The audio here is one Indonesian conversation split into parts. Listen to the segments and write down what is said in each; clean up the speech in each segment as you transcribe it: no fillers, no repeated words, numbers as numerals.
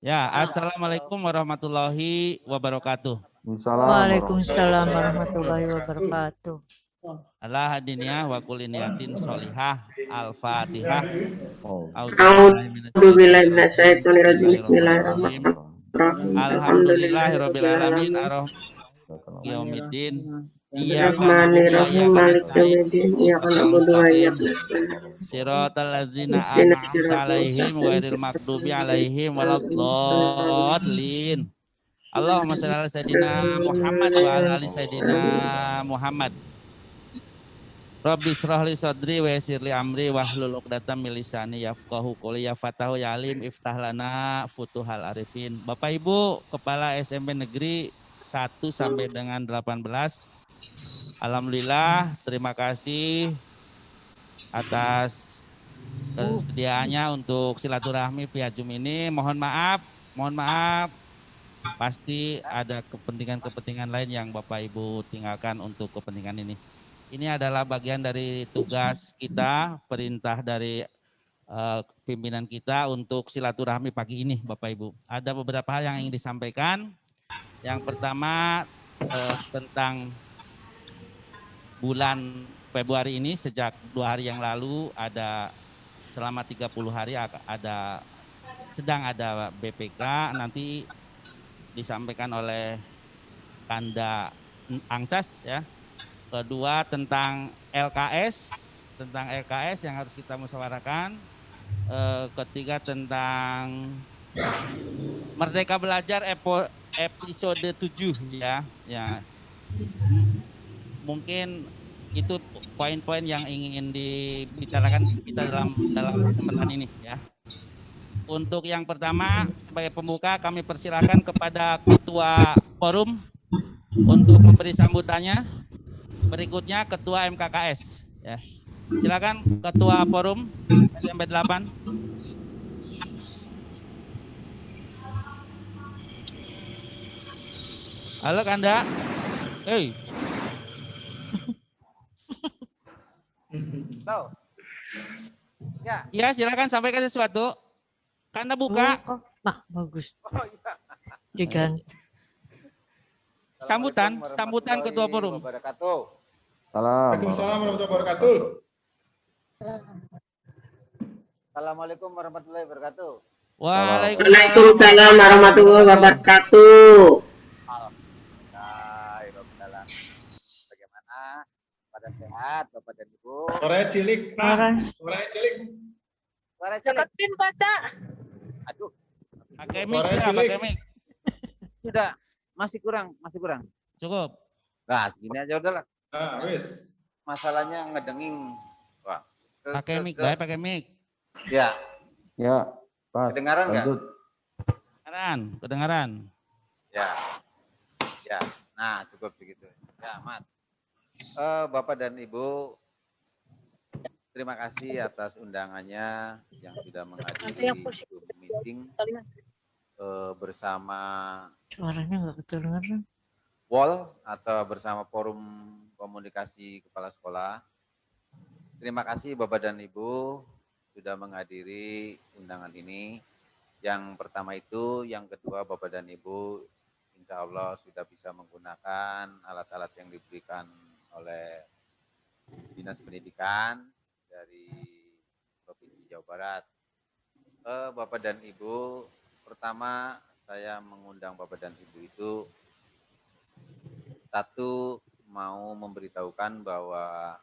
Ya, assalamualaikum warahmatullahi wabarakatuh. Waalaikumsalam warahmatullahi wabarakatuh. Allah hadiniyah wa kulli niyatin sholihah. Al-Fatihah. A'udzubillahi minasyaitonirrajim. Bismillahirrahmanirrahim. Bismillahirrahmanirrahim. Alhamdulillahirabbil alamin arrahmanir yaumiddin. Iyyaka na'budu wa Rahmanirrahim. iyyaka Malik nasta'in. yaumiddin. Iyyaka Shiratal na'budu wa mustaqim. iyyaka nasta'in. Siratal ladzina Ihdinas an'amta siratal alaihim mustaqim. ghairil maghdubi alaihim waladdallin. Allahumma shalli ala sayidina Muhammad wa ala ali sayidina Muhammad. Rabbi shrah li sadri wa yassir li amri wahlul 'uqdatam min lisani yafqahu qawli ya fatahu ya alim iftah lana futuhal arifin. Bapak Ibu Kepala SMP Negeri 1 sampai dengan 18. Alhamdulillah, terima kasih atas kesediaannya untuk silaturahmi via Zoom ini. Mohon maaf pasti ada kepentingan-kepentingan lain yang Bapak Ibu tinggalkan untuk kepentingan ini. Ini adalah bagian dari tugas kita, perintah dari pimpinan kita untuk silaturahmi pagi ini Bapak Ibu. Ada beberapa hal yang ingin disampaikan. Yang pertama tentang bulan Februari ini sejak 2 hari yang lalu ada selama 30 hari sedang ada BPK, nanti disampaikan oleh Kanda Angcas ya. Kedua tentang LKS yang harus kita musyawarahkan. Ketiga tentang Merdeka Belajar episode 7 ya. Mungkin itu poin-poin yang ingin dibicarakan kita dalam kesempatan ini ya. Untuk yang pertama sebagai pembuka kami persilakan kepada Ketua Forum untuk memberi sambutannya. Berikutnya Ketua MKKS ya. Silakan Ketua Forum SMP 8. Halo Kanda. Hey. Ya. Ya, silakan sampaikan sesuatu. Kanda buka. Nah, bagus. Diganti. Sambutan Ketua Forum. Waalaikumsalam warahmatullahi wabarakatuh. Assalamualaikum warahmatullahi wabarakatuh. Waalaikumsalam warahmatullahi wabarakatuh. Alhamdulillah. Bagaimana? Pada sehat, Bapak dan Ibu? Suaranya cilik. Suaranya cilik. Deketin baca. Aduh. Pakai mic ya, pakai mic. Sudah, masih kurang. Cukup. Nah, gini aja udahlah. Wis. Masalahnya ngedenging. Wah. Pakai mic, baik pakai mic. Ya. Ya, Pas. Kedengaran nggak? Kedengaran. Ya. Nah, cukup begitu. Ya, Mat. Bapak dan Ibu, terima kasih atas undangannya yang sudah menghadiri Zoom meeting bersama Suaranya nggak kedengaran. WOL atau bersama Forum Komunikasi Kepala Sekolah. Terima kasih Bapak dan Ibu sudah menghadiri undangan ini. Yang pertama itu, yang kedua Bapak dan Ibu insya Allah sudah bisa menggunakan alat-alat yang diberikan oleh Dinas Pendidikan dari Provinsi Jawa Barat. Bapak dan Ibu, pertama saya mengundang Bapak dan Ibu itu satu mau memberitahukan bahwa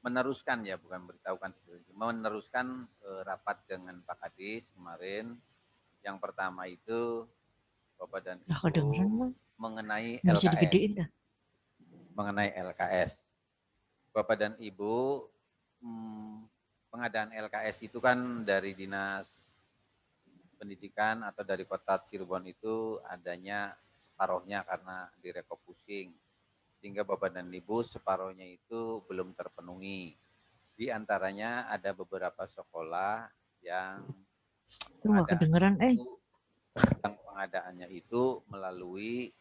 meneruskan ya, bukan beritahukan, meneruskan rapat dengan Pak Kadis kemarin. Yang pertama itu Bapak dan Ibu mengenai LKS. Mengenai LKS. Bapak dan Ibu, pengadaan LKS itu kan dari Dinas Pendidikan atau dari Kota Cirebon itu adanya separuhnya karena direfocusing. Sehingga Bapak dan Ibu separuhnya itu belum terpenuhi. Di antaranya ada beberapa sekolah yang pengadaannya itu melalui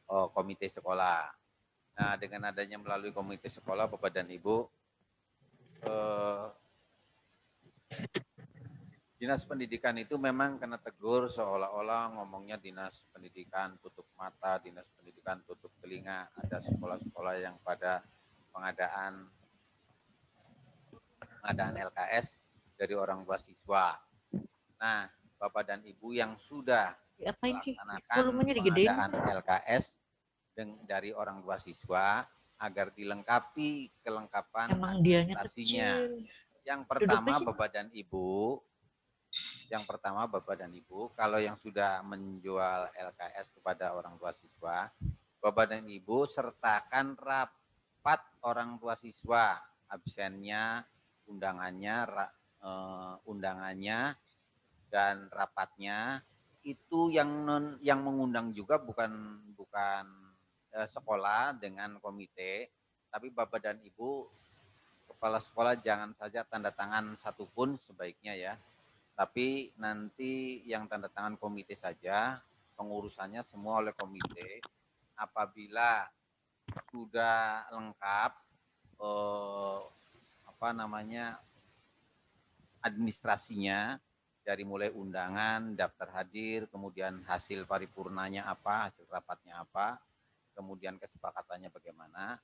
komite sekolah. Nah, dengan adanya melalui komite sekolah, Bapak dan Ibu, Dinas pendidikan itu memang kena tegur seolah-olah ngomongnya dinas pendidikan tutup mata, dinas pendidikan tutup telinga. Ada sekolah-sekolah yang pada pengadaan LKS dari orang tua siswa. Nah, Bapak dan Ibu yang sudah Apain sih? melaksanakan Volumenya digedein. pengadaan LKS dari orang tua siswa agar dilengkapi kelengkapan Emang dianya administrasinya. kecil. Yang pertama Duduknya sih. Bapak dan Ibu, kalau yang sudah menjual LKS kepada orang tua siswa, Bapak dan Ibu sertakan rapat orang tua siswa, absennya, undangannya dan rapatnya. Itu yang mengundang juga bukan sekolah dengan komite, tapi Bapak dan Ibu kepala sekolah jangan saja tanda tangan satupun sebaiknya ya, tapi nanti yang tanda tangan komite saja, pengurusannya semua oleh komite. Apabila sudah lengkap administrasinya, dari mulai undangan, daftar hadir, kemudian hasil paripurnanya apa, hasil rapatnya apa, kemudian kesepakatannya bagaimana.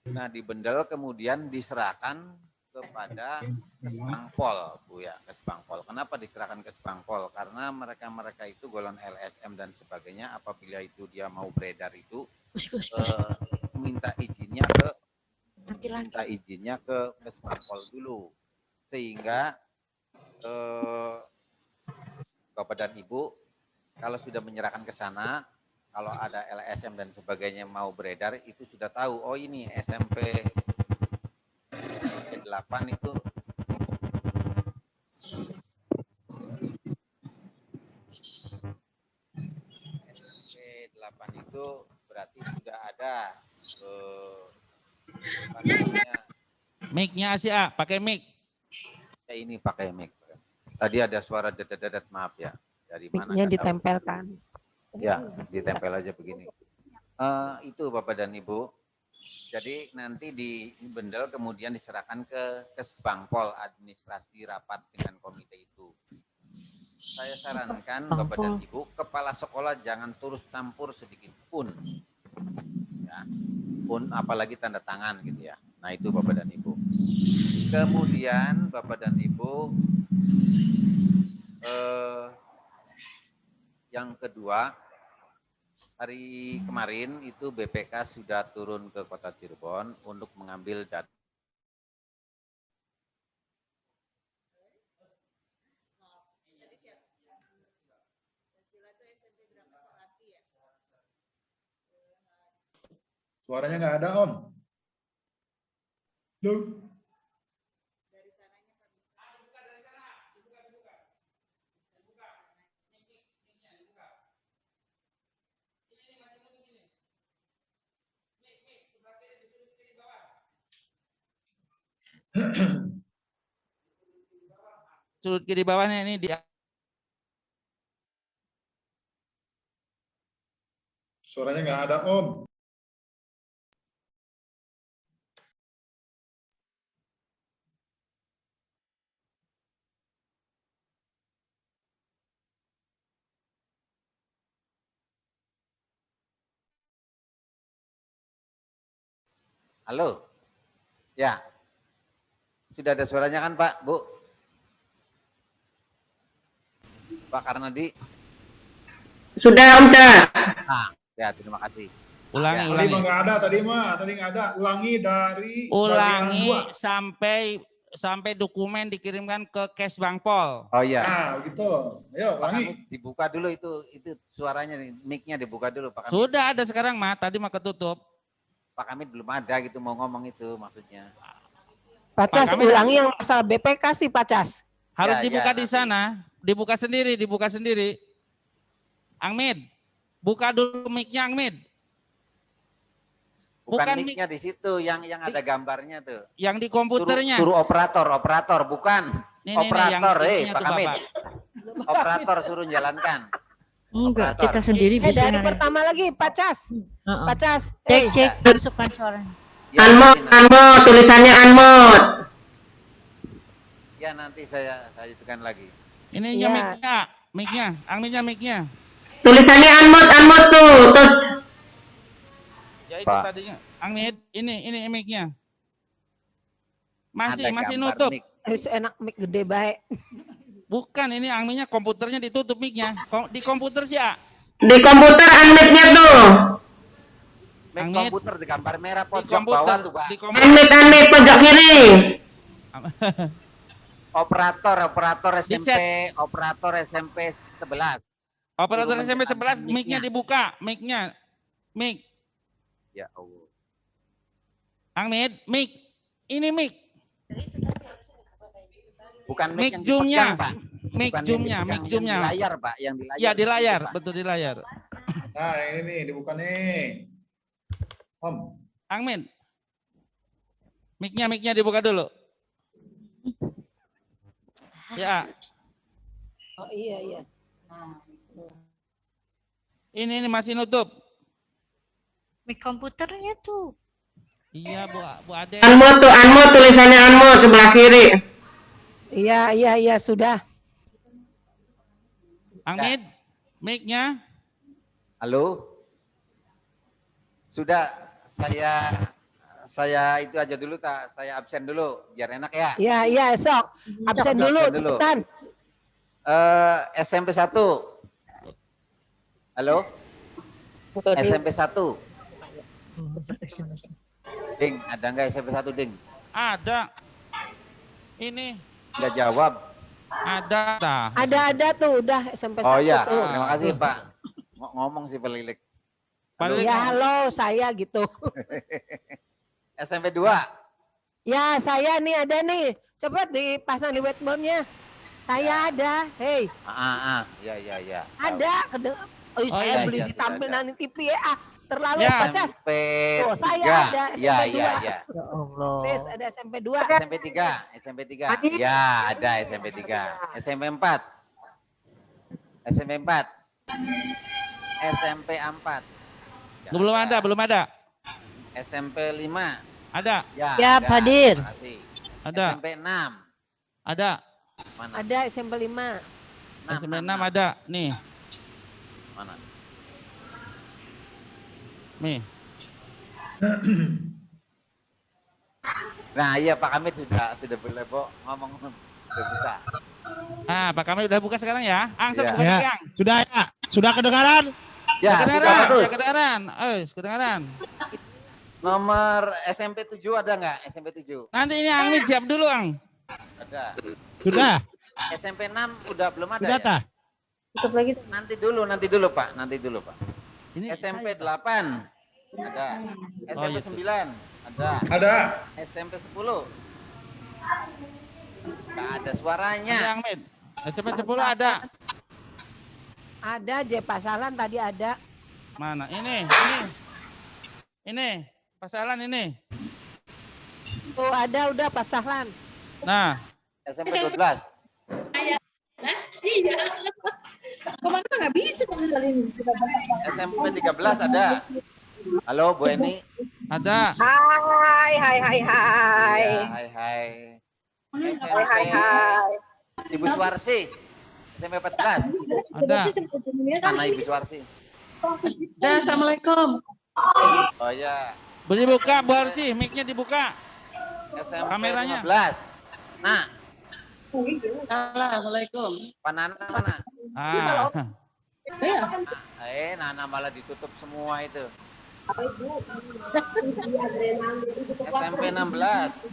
Nah, dibendel kemudian diserahkan kepada Kesbangpol, Bu ya, Kesbangpol. Kenapa diserahkan Kesbangpol? Karena mereka itu golongan LSM dan sebagainya, apabila itu dia mau beredar itu minta izinnya ke Kesbangpol dulu. Sehingga Bapak dan Ibu kalau sudah menyerahkan ke sana, kalau ada LSM dan sebagainya mau beredar, itu sudah tahu, oh ini SMP 8 itu berarti sudah ada Mic-nya sih, pakai mic. Ini pakai mic. Tadi ada suara dedet-dedet, maaf ya. Dari mana? Mic-nya ditempelkan. Ya, ditempel aja begini. Itu Bapak dan Ibu. Jadi nanti dibendel kemudian diserahkan ke Kesbangpol, administrasi rapat dengan komite itu. Saya sarankan Bapak dan Ibu, kepala sekolah jangan turut campur sedikit pun. Ya, pun apalagi tanda tangan gitu ya. Nah itu Bapak dan Ibu. Kemudian Bapak dan Ibu, yang kedua, hari kemarin itu BPK sudah turun ke Kota Cirebon untuk mengambil data. Suaranya nggak ada, Om. Loh. Sudut kiri bawahnya ini di Suaranya nggak ada, Om. Halo? Ya. Sudah ada suaranya kan Pak, Bu? Pak Karnadi? Sudah, Om Cas. Nah, ya terima kasih. ulangi, Ya. Tadi mah nggak ada, tadi nggak ada. Ulangi dari ulangi bagian sampai dokumen dikirimkan ke Kesbangpol. Oh iya. Nah, gitu. Ayo, Pak ulangi. Kamit dibuka dulu itu suaranya, mic-nya dibuka dulu Pak Kamit. Sudah ada sekarang mah, tadi mah ketutup. Pak Kamit belum ada gitu mau ngomong itu maksudnya. Pak Cas, Kami- ulangi yang masalah BPK sih Pak Cas. Harus Ya, dibuka ya, di nanti. sana, dibuka sendiri. Angmid, buka dulu mic-nya Angmid. Bukan Bukan mic-nya di situ, yang ada gambarnya tuh. Yang di komputernya. Suruh operator, bukan. Nih, Operator, ininya Pak tuh, Kamit. Bapak. Operator suruh jalankan. Enggak, Operator. kita sendiri bisa. Dari pertama lagi Pak Cas. Heeh. Pak Cas. Cek, masukkan suaranya. Ya, Unmute, ini, tulisannya unmute. Ya nanti saya itukan lagi. Ininya Iya. mic-nya, Angminnya mic-nya. Tulisannya unmute tuh. Terus Ya itu Pak. tadinya. Angmit, ini mic-nya. Ada Masih gambar nutup. mic. Harus enak mic gede baik. Bukan, ini Angminnya komputernya ditutup mic-nya. Di komputer sih, A. di komputer unmute-nya tuh. Mic Angmit. komputer di gambar merah Di pojok komputer, bawah tuh Pak. di komputer. Unmute pojok kiri. Operator Dicet. operator SMP 11. Operator Suruh SMP 11 menyalakan mic-nya mic-nya. dibuka, mic. Ya Allah. Angmit, mic. Ini mic. Bukan Mic mic yang zoom-nya. dipegang, Pak. Mic Bukan zoom-nya, yang mic dipegang, zoom-nya. yang di layar, Pak, yang di layar. Iya, di layar, Itu, Pak. betul di layar. Nah, ini nih dibuka nih. Om. Angmin. Mic-nya dibuka dulu. Ya, Oh iya. ini masih nutup. Mic komputernya tuh. Iya, Bu Ade. Unmute tulisannya unmute sebelah kiri. Iya, sudah. Angmin, mic-nya. Halo. Sudah saya itu aja dulu tak, saya absen dulu biar enak ya. Iya, esok. Absen dulu, Absen dulu. cepetan. SMP 1. Halo? SMP 1. Ding, ada nggak SMP 1, Ding? Ada. Ini Nggak jawab. ada. Ada tuh, udah SMP 1 Oh iya, tuh. terima kasih Pak. Ngomong sih Pelilik. Paling Ya halo, saya gitu. SMP 2. Ya, saya nih ada nih. Cepat dipasang di whiteboard-nya. Saya ada. Hei, Ya. ada. Oh, saya iya, beli iya, ditampil sudah ada. nanti TV ya. Terlalu Ya. Pacas. SMP Oh, saya 3. ada Ya. SMP 2. Ya Please, ada SMP 2. SMP 3. Ya, ada SMP 3. SMP 4. SMP 4. SMP 4. belum ada. SMP 5. Ada. Ya, ada. hadir. Terima kasih. Ada. SMP 6. Ada. Mana? Ada SMP 5. SMP 6 ada. Nih. Mana? Nih. Nah, iya Pak Kamit sudah boleh ngomong sudah bisa. Ah, Pak Kamil udah buka sekarang ya? Angsep Ya. buka Ya. sekarang. Sudah ya? Sudah kedengaran? Ya, sudah Kedengaran, bagus. ya kedengaran. Kedengaran. Nomor SMP 7 ada nggak? SMP 7? Nanti ini Angmin siap dulu, Ang. Ada. Sudah? SMP 6 udah belum ada Sudah ya? tah? Nanti dulu Pak. Ini SMP saya, Pak. 8 ada. SMP itu. 9 ada. Ada. SMP 10 nggak ada Ada suaranya. Angmin. SMP 10 ada. Ada J Pasalan tadi ada. Mana? Ini. Pasalan ini. Tuh ada udah Pasalan. Nah, SMP 12 Kemana nggak bisa SMP 13 ada. Halo Bu Eni. ada. Hai. Ya, hai. SMP Ibu Suwarsi. SMP 14 Ada. mana Ibu Suwarsi? Assalamualaikum. Oh ya. Boleh buka, Bu Arsi, mic-nya dibuka. SMP Kameranya. 15. Nah, Assalamualaikum. Pak Nana mana? Ah. Nana malah ditutup semua itu. SMP 16.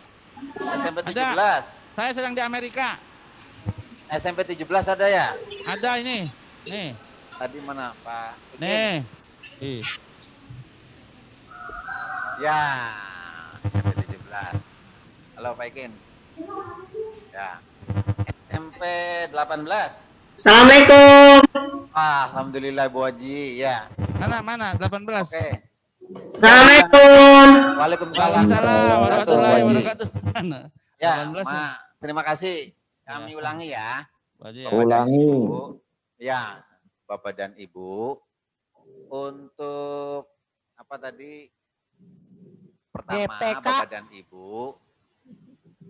SMP 17. Saya sedang di Amerika. SMP 17 ada ya? Ada ini. Nih. Tadi mana Pak? Ikin? Nih. Ih. Ya, SMP 17. Halo Pak Ikin. Ya. SMP 18. Assalamualaikum. Alhamdulillah Bu Haji, ya. Mana? 18. Oke. Assalamualaikum. Waalaikumsalam. Waalaikumsalam warahmatullahi Bu Haji. wabarakatuh. Mana? Ya, 18 ya? terima kasih. Kami Ya. ulangi ya. Bu Haji ya. Bapak dan Ulangi. Ibu. Ya, Bapak dan Ibu. Untuk apa tadi? Pertama, BPK. Bapak dan Ibu.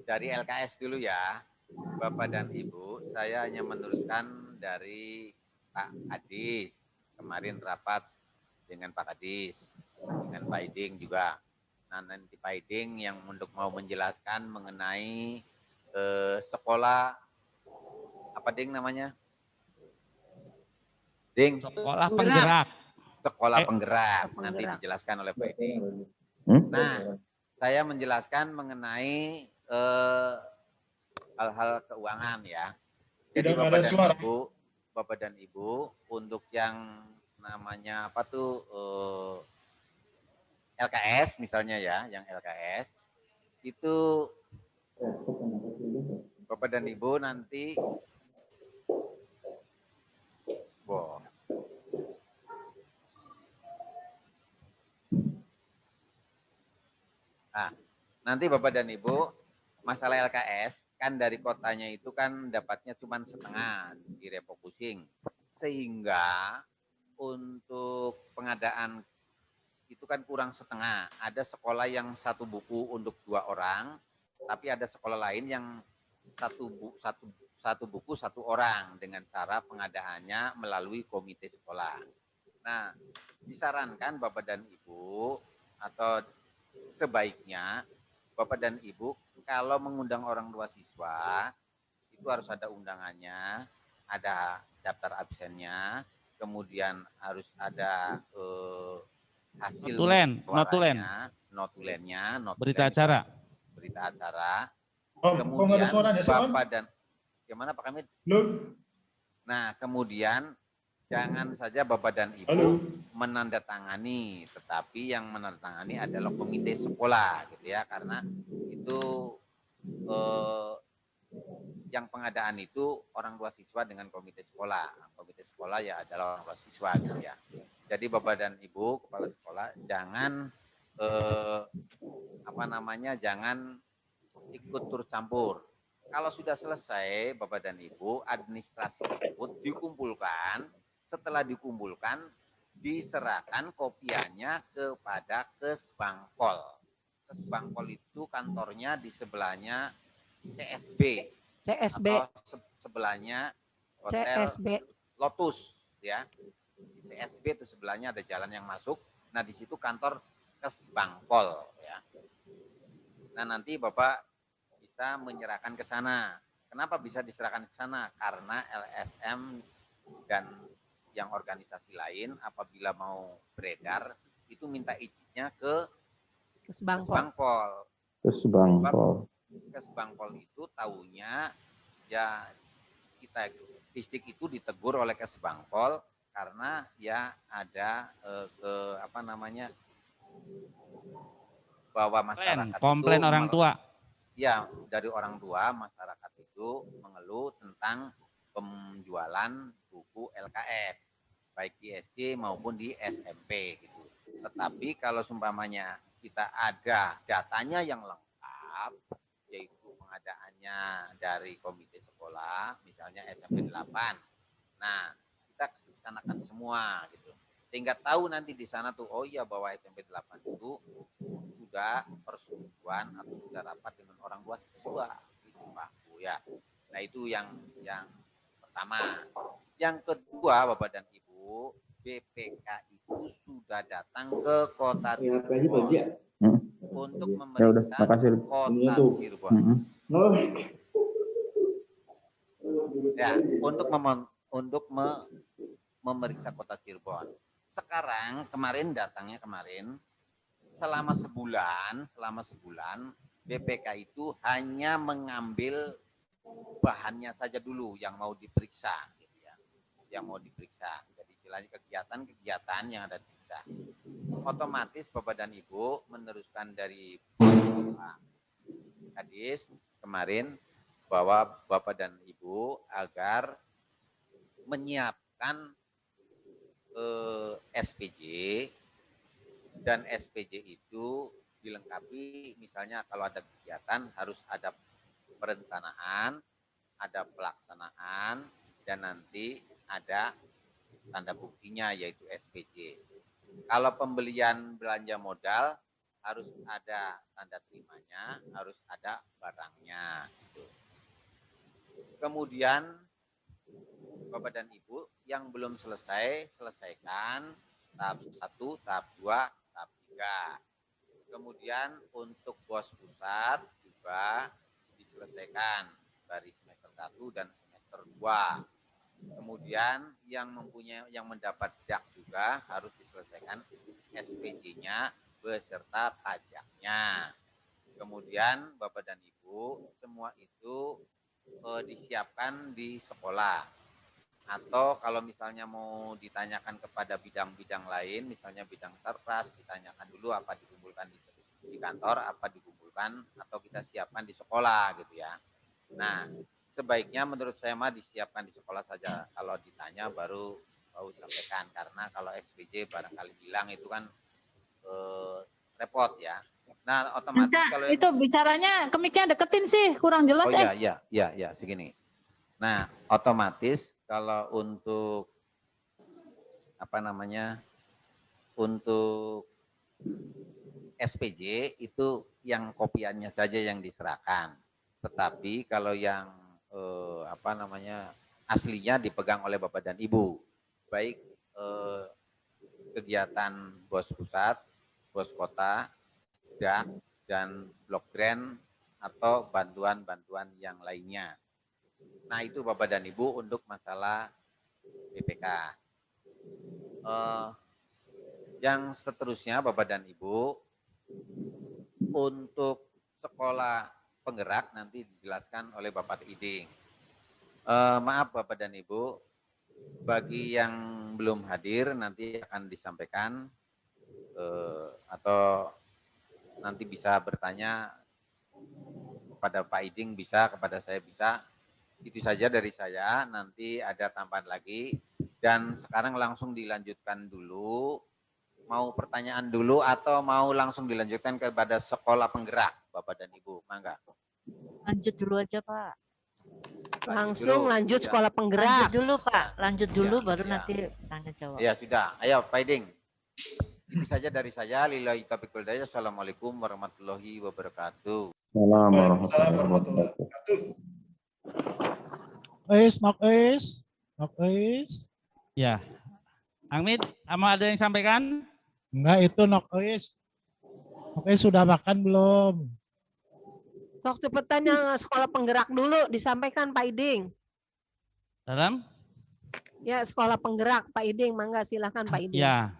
Dari LKS dulu ya. Bapak dan Ibu, saya hanya meneruskan dari Pak Kadis. Kemarin rapat dengan Pak Kadis, dengan Pak Iding juga. Nah, nanti Pak Iding yang untuk mau menjelaskan mengenai sekolah, apa Ding namanya? Ding? Sekolah penggerak. Sekolah penggerak. Penggerak. Nanti dijelaskan oleh Pak Iding. Nah, saya menjelaskan mengenai hal-hal keuangan ya. Jadi Tidak ada suara. Bapak dan Ibu, untuk yang namanya apa tuh LKS misalnya ya, yang LKS itu Bapak dan Ibu nanti Nah, nanti Bapak dan Ibu, masalah LKS kan dari kotanya itu kan dapatnya cuma setengah, direfocusing. Sehingga untuk pengadaan itu kan kurang setengah. Ada sekolah yang satu buku untuk 2 orang, tapi ada sekolah lain yang satu buku 1 orang dengan cara pengadaannya melalui komite sekolah. Nah, disarankan Bapak dan Ibu atau sebaiknya Bapak dan Ibu kalau mengundang orang tua siswa itu harus ada undangannya, ada daftar absennya, kemudian harus ada hasil notulennya, berita acara. Kemudian Bapak dan gimana Pak Kamid? Nah, kemudian jangan saja Bapak dan Ibu menandatangani, tetapi yang menandatangani adalah komite sekolah gitu ya, karena itu yang pengadaan itu orang tua siswa dengan komite sekolah. Komite sekolah ya adalah orang tua siswa gitu ya. Jadi Bapak dan Ibu kepala sekolah jangan jangan ikut turut campur. Kalau sudah selesai Bapak dan Ibu, administrasi tersebut dikumpulkan. Setelah dikumpulkan, diserahkan kopiannya kepada Kesbangpol. Kesbangpol itu kantornya di sebelahnya CSB. Atau sebelahnya Hotel Lotus ya. Di CSB itu sebelahnya ada jalan yang masuk. Nah, di situ kantor Kesbangpol ya. Nah, nanti Bapak bisa menyerahkan ke sana. Kenapa bisa diserahkan ke sana? Karena LSM dan yang organisasi lain apabila mau beredar itu minta izinnya ke Kesbangpol. Kesbangpol itu tahunya ya kita distrik itu ditegur oleh Kesbangpol karena ya ada bahwa masyarakat komplain orang tua. Ya, dari orang tua masyarakat itu mengeluh tentang penjualan buku LKS baik di SD maupun di SMP gitu. Tetapi kalau seumpamanya kita ada datanya yang lengkap, yaitu pengadaannya dari komite sekolah, misalnya SMP 8. Nah, kita kesanakan semua gitu. Sehingga tahu nanti di sana tuh, oh iya bahwa SMP 8 itu sudah persetujuan atau sudah rapat dengan orang tua siswa. Itu Pak Bu ya. Nah, itu yang pertama. Yang kedua, Bapak dan Ibu, BPK itu sudah datang ke Kota Cirebon untuk memeriksa Kota Cirebon. Ya, untuk memeriksa Kota Cirebon. Sekarang datangnya kemarin selama sebulan BPK itu hanya mengambil bahannya saja dulu yang mau diperiksa gitu ya. Yang mau diperiksa. Jadi istilahnya kegiatan yang ada diperiksa. Otomatis Bapak dan Ibu meneruskan dari Pak Kadis kemarin bahwa Bapak dan Ibu agar menyiapkan SPJ dan SPJ itu dilengkapi misalnya kalau ada kegiatan harus ada perencanaan, ada pelaksanaan dan nanti ada tanda buktinya yaitu SPJ. Kalau pembelian belanja modal harus ada tanda terimanya, harus ada barangnya. Gitu. Kemudian Bapak dan Ibu yang belum selesai, selesaikan tahap 1, tahap 2, tahap 3. Kemudian untuk BOS pusat juga diselesaikan dari semester 1 dan semester 2. Kemudian yang mendapat DAK juga harus diselesaikan SPJ-nya beserta pajaknya. Kemudian Bapak dan Ibu semua itu disiapkan di sekolah. Atau kalau misalnya mau ditanyakan kepada bidang-bidang lain, misalnya bidang sarpras, ditanyakan dulu apa dikumpulkan di kantor, apa dikumpulkan atau kita siapkan di sekolah gitu ya. Nah, sebaiknya menurut saya mah disiapkan di sekolah saja. Kalau ditanya baru sampaikan, karena kalau SPJ barangkali bilang itu kan repot ya. Nah, otomatis kalau itu bicaranya kemiknya deketin sih, kurang jelas. Iya, segini. Nah, otomatis kalau untuk untuk SPJ itu yang kopiannya saja yang diserahkan. Tetapi kalau yang aslinya dipegang oleh Bapak dan Ibu, baik kegiatan BOS pusat, BOS kota, DAK, dan blok grant atau bantuan-bantuan yang lainnya. Nah, itu Bapak dan Ibu untuk masalah BPK. Yang seterusnya Bapak dan Ibu, untuk sekolah penggerak nanti dijelaskan oleh Bapak Iding. Maaf Bapak dan Ibu, bagi yang belum hadir nanti akan disampaikan atau nanti bisa bertanya kepada Pak Iding, bisa, kepada saya bisa. Itu saja dari saya, nanti ada tambahan lagi. Dan sekarang langsung dilanjutkan dulu. Mau pertanyaan dulu atau mau langsung dilanjutkan kepada sekolah penggerak, Bapak dan Ibu? Mangga. Lanjut dulu aja, Pak. Langsung lanjut ya. sekolah penggerak. Lanjut dulu, Pak. Lanjut dulu, baru ya. nanti tanya jawab. Ya, sudah. Ayo, Pak Iding. Itu saja dari saya. Lillahi taufiq wal hidayah. Assalamualaikum warahmatullahi wabarakatuh. Waalaikumsalam warahmatullahi wabarakatuh. Nok Is. Ya. Angmit, ada yang sampaikan? Enggak, itu Nok Is. Nok Is sudah makan belum? Sok cepetan yang sekolah penggerak dulu disampaikan Pak Iding. Dalam? Ya, sekolah penggerak Pak Iding, mangga silakan Pak Iding. Ya.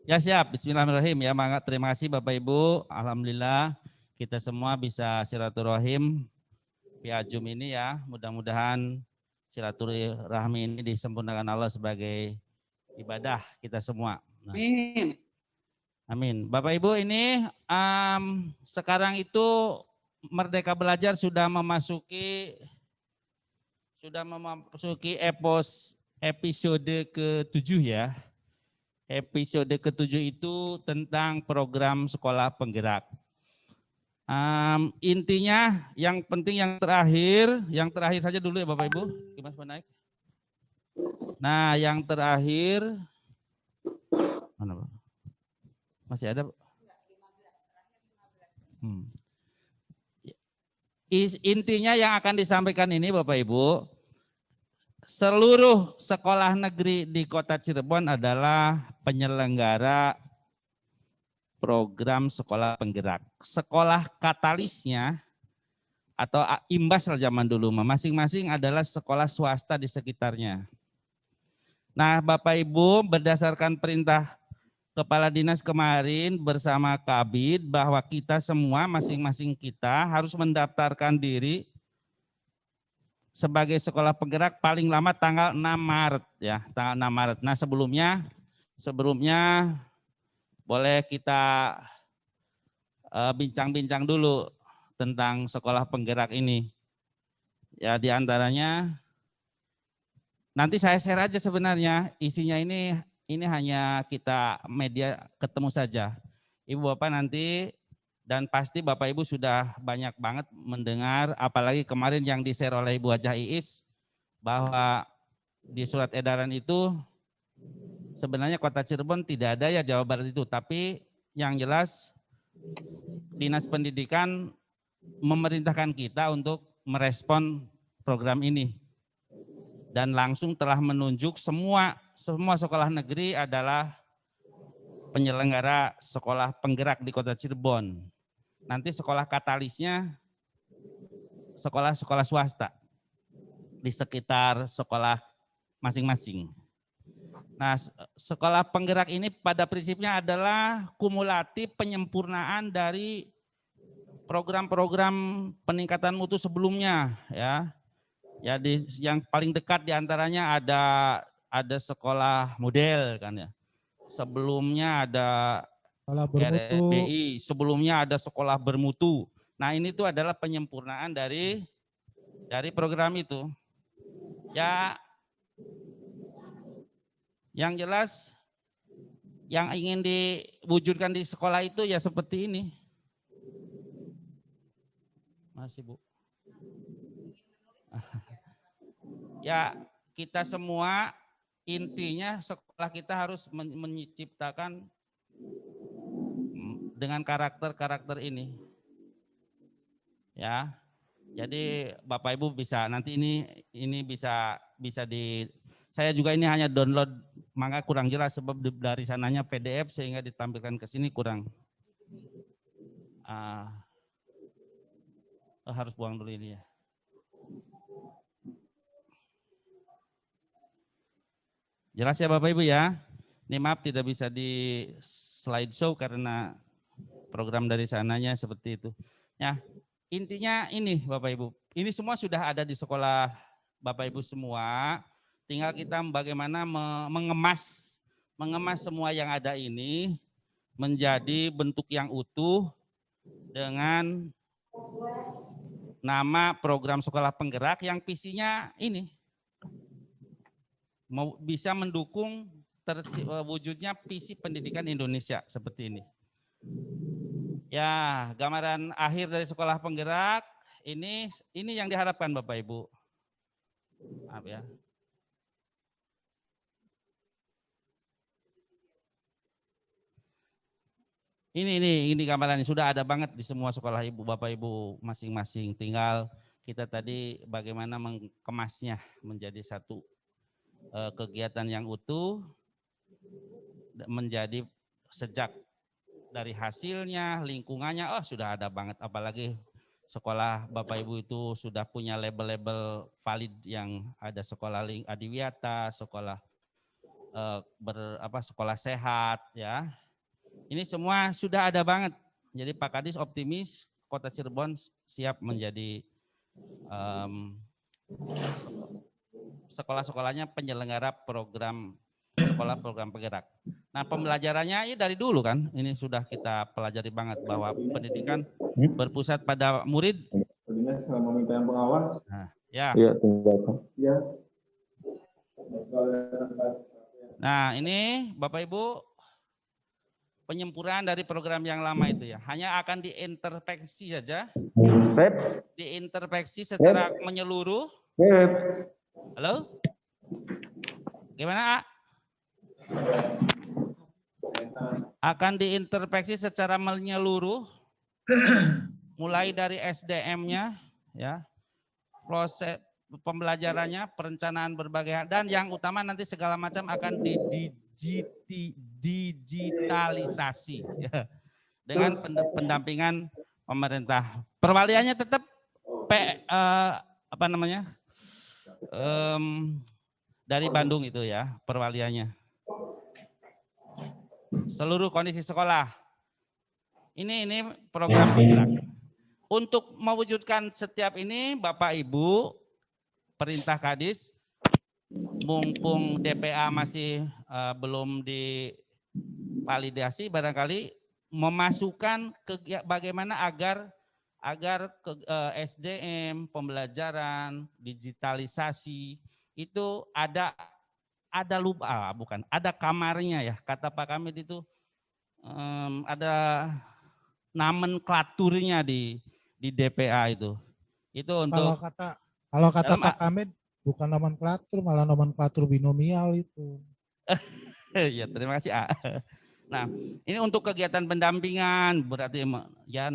Ya siap. Bismillahirrahmanirrahim ya. Mangga, terima kasih Bapak Ibu. Alhamdulillah kita semua bisa silaturahim via Zoom ini ya. Mudah-mudahan silaturahmi ini disempurnakan Allah sebagai ibadah kita semua. Nah. Amin. Bapak Ibu, ini sekarang itu Merdeka Belajar sudah memasuki episode ke-7 ya. Episode ke-7 itu tentang program sekolah penggerak. Intinya yang penting yang terakhir saja dulu ya Bapak Ibu. Mas Panaik. Nah, yang terakhir mana Pak? Masih ada? Intinya yang akan disampaikan ini Bapak Ibu, seluruh sekolah negeri di Kota Cirebon adalah penyelenggara program sekolah penggerak. Sekolah katalisnya atau imbas zaman dulu masing-masing adalah sekolah swasta di sekitarnya. Nah, Bapak Ibu, berdasarkan perintah Kepala Dinas kemarin bersama Kabid bahwa kita semua masing-masing kita harus mendaftarkan diri sebagai sekolah penggerak paling lama tanggal 6 Maret ya, tanggal 6 Maret. Nah, sebelumnya boleh kita bincang-bincang dulu tentang sekolah penggerak ini. Ya, diantaranya nanti saya share aja sebenarnya, isinya ini hanya kita media ketemu saja. Ibu Bapak nanti dan pasti Bapak Ibu sudah banyak banget mendengar, apalagi kemarin yang di-share oleh Ibu Hajah Iis bahwa di surat edaran itu sebenarnya Kota Cirebon tidak ada ya Jawa Barat itu, tapi yang jelas Dinas Pendidikan memerintahkan kita untuk merespon program ini. Dan langsung telah menunjuk semua sekolah negeri adalah penyelenggara sekolah penggerak di Kota Cirebon. Nanti sekolah katalisnya sekolah-sekolah swasta di sekitar sekolah masing-masing. Nah, sekolah penggerak ini pada prinsipnya adalah kumulatif penyempurnaan dari program-program peningkatan mutu sebelumnya, ya. Ya, yang paling dekat diantaranya ada sekolah model kan ya. Sebelumnya ada Sekolah bermutu. RSBI, sebelumnya ada sekolah bermutu. Nah, ini tuh adalah penyempurnaan dari program itu. Ya, yang jelas yang ingin diwujudkan di sekolah itu ya seperti ini. Masih, Bu. Ya, kita semua intinya sekolah kita harus menciptakan dengan karakter-karakter ini. Ya. Jadi Bapak Ibu bisa nanti ini bisa saya juga ini hanya download, maka kurang jelas sebab dari sananya PDF sehingga ditampilkan ke sini kurang. Harus buang dulu ini ya. Jelas ya Bapak Ibu ya. Ini maaf tidak bisa di slideshow karena program dari sananya seperti itu. Ya, intinya ini Bapak Ibu. Ini semua sudah ada di sekolah Bapak Ibu semua. Tinggal kita bagaimana mengemas semua yang ada ini menjadi bentuk yang utuh dengan nama program sekolah penggerak yang visinya ini bisa mendukung terwujudnya visi pendidikan Indonesia seperti ini. Ya, gambaran akhir dari sekolah penggerak ini yang diharapkan Bapak Ibu. Maaf ya. Ini gambarannya sudah ada banget di semua sekolah Ibu Bapak Ibu masing-masing. Tinggal kita tadi bagaimana mengemasnya menjadi satu kegiatan yang utuh, menjadi sejak dari hasilnya, lingkungannya, sudah ada banget. Apalagi sekolah Bapak Ibu itu sudah punya label-label valid yang ada sekolah adiwiyata, sekolah sekolah sehat, ya. Ini semua sudah ada banget. Jadi Pak Kadis optimis Kota Cirebon siap menjadi sekolah-sekolahnya penyelenggara sekolah program penggerak. Nah, pembelajarannya ini dari dulu kan, ini sudah kita pelajari banget bahwa pendidikan berpusat pada murid. Nah, ya. Nah, ini Bapak Ibu penyempurnaan dari program yang lama itu ya, hanya akan diintervensi saja, diintervensi secara menyeluruh. Halo? Gimana? Akan diintervensi secara menyeluruh, mulai dari SDM-nya, ya, proses pembelajarannya, perencanaan berbagai hal, dan yang utama nanti segala macam akan digitalisasi ya, dengan pendampingan pemerintah. Perwaliannya tetap dari Bandung itu ya perwaliannya. Seluruh kondisi sekolah. Ini program penggerak. Untuk mewujudkan setiap ini Bapak Ibu perintah Kadis, mumpung DPA masih belum divalidasi, barangkali memasukkan bagaimana agar SDM, pembelajaran, digitalisasi itu ada kamarnya ya. Kata Pak Kamid itu ada nomenklaturnya di DPA itu. Itu untuk kalau kata Pak Kamid bukan nomenklatur, malah nomenklatur binomial itu. Ya, terima kasih. Nah, ini untuk kegiatan pendampingan berarti ya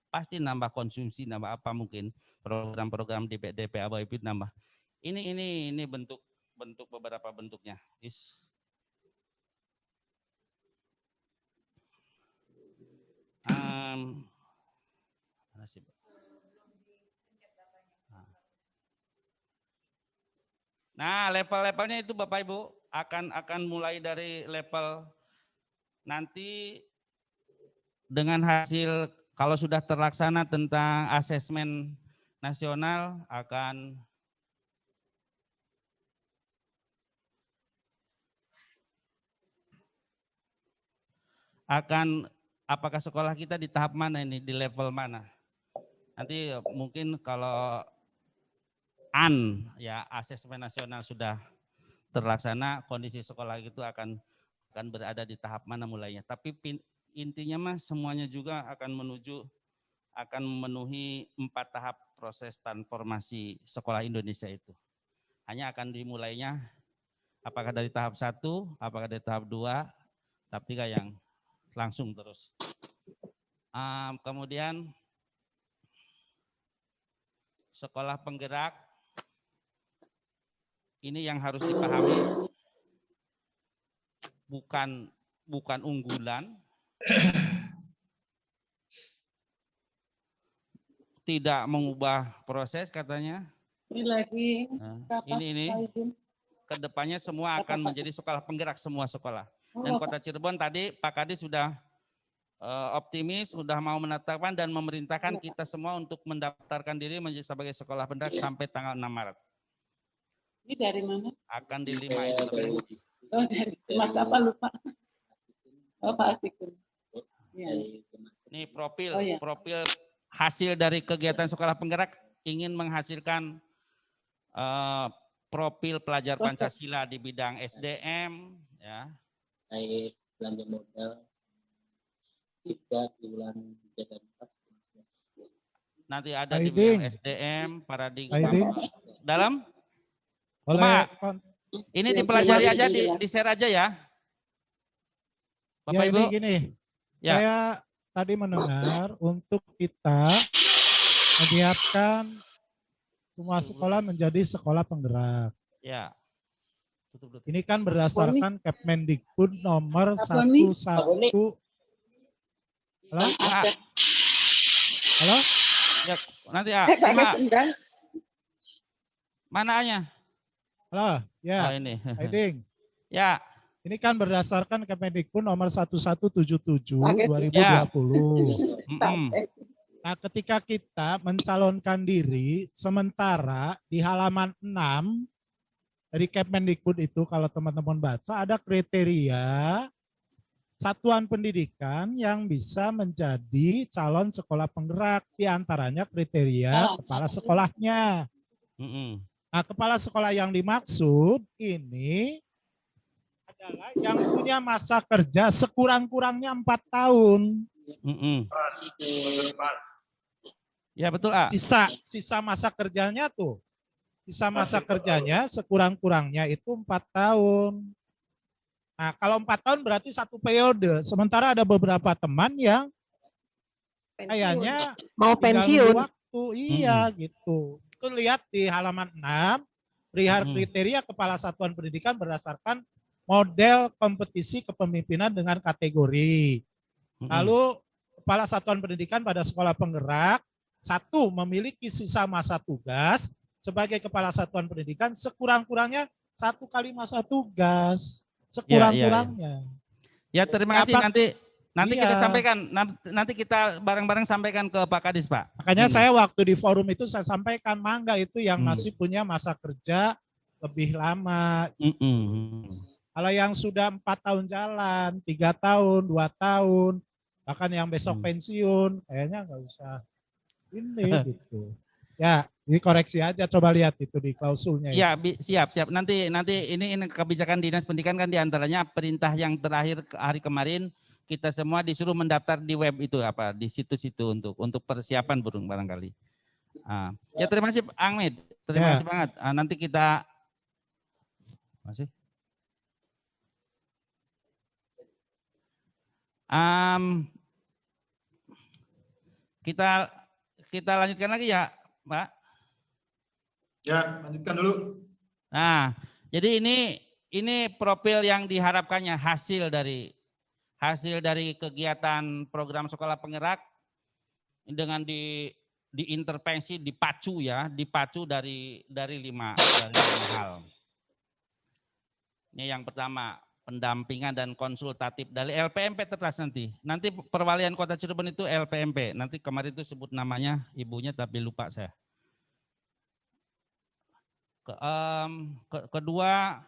pasti nambah konsumsi, nambah apa mungkin. program-program di DPA itu nambah. Ini bentuk beberapa bentuknya. Mana sih? Nah, level-levelnya itu Bapak Ibu akan mulai dari level nanti dengan hasil kalau sudah terlaksana tentang asesmen nasional akan apakah sekolah kita di tahap mana ini, di level mana? Nanti mungkin kalau ya asesmen nasional sudah terlaksana, kondisi sekolah itu akan berada di tahap mana mulainya. Tapi intinya mah semuanya juga akan memenuhi 4 tahap proses transformasi sekolah Indonesia itu. Hanya akan dimulainya apakah dari tahap 1, apakah dari tahap 2, tahap 3 yang langsung terus. Kemudian sekolah penggerak, ini yang harus dipahami bukan unggulan, tidak mengubah proses katanya. Ini kedepannya semua akan menjadi sekolah penggerak, semua sekolah. Dan Kota Cirebon tadi Pak Kadis sudah optimis, sudah mau menetapkan dan memerintahkan kita semua untuk mendaftarkan diri menjadi sebagai sekolah penggerak sampai tanggal 6 Maret. Ini dari mana? Akan di 5 itu. Oh, dari Mas apa lupa? Oh, Pak Asikun. Ya. Ini profil hasil dari kegiatan sekolah penggerak ingin menghasilkan profil pelajar Pancasila di bidang SDM, ya. Baik belanja modal 3 bulan 4. Nanti ada di bidang SDM, paradigma dalam. Ini dipelajari aja, di share aja ya. Bapak Ibu. Gini, ya. Saya tadi mendengar untuk kita menyiapkan semua sekolah menjadi sekolah penggerak. Ya. Ini kan berdasarkan Kemendikbud nomor 11. Halo? Halo? Ya, nanti Mana-nya? Halo, ya. Oh, ini. Aiding. Ya. Ini kan berdasarkan Kemendikbud nomor 1177 2020. Nah, ketika kita mencalonkan diri, sementara di halaman 6 dari Kemendikbud itu kalau teman-teman baca ada kriteria satuan pendidikan yang bisa menjadi calon sekolah penggerak, diantaranya kriteria kepala sekolahnya. Nah, kepala sekolah yang dimaksud ini adalah yang punya masa kerja sekurang-kurangnya 4 tahun. Ya betul, Sisa masa kerjanya tuh. Sisa masa kerjanya sekurang-kurangnya itu 4 tahun. Nah, kalau 4 tahun berarti 1 periode. Sementara ada beberapa teman yang kayaknya mau pensiun. Waktu, iya gitu. Itu lihat di halaman 6, perihal kriteria kepala satuan pendidikan berdasarkan model kompetisi kepemimpinan dengan kategori. Lalu kepala satuan pendidikan pada sekolah penggerak, 1 memiliki sisa masa tugas sebagai kepala satuan pendidikan sekurang-kurangnya 1 kali masa tugas. Sekurang-kurangnya. Ya, terima kasih. Nanti kita sampaikan, nanti kita bareng-bareng sampaikan ke Pak Kadis, Pak. Makanya saya waktu di forum itu saya sampaikan, mangga itu yang masih punya masa kerja lebih lama. Kalau yang sudah 4 tahun jalan, 3 tahun, 2 tahun, bahkan yang besok pensiun, kayaknya nggak usah ini gitu. Ya, dikoreksi aja, coba lihat itu di klausulnya. Ya, siap. Nanti ini kebijakan Dinas Pendidikan kan diantaranya perintah yang terakhir hari kemarin kita semua disuruh mendaftar di web itu di situ-situ untuk persiapan burung barangkali. Ya terima kasih Ahmed, terima kasih banget. Nanti kita kita lanjutkan lagi ya, Pak. Ya, lanjutkan dulu. Nah, jadi ini profil yang diharapkannya hasil dari kegiatan program sekolah penggerak dengan diintervensi, dipacu dari lima hal. Ini yang pertama, pendampingan dan konsultatif dari LPMP Teras nanti. Nanti perwalian Kota Cirebon itu LPMP. Nanti kemarin itu sebut namanya ibunya tapi lupa saya. Kedua,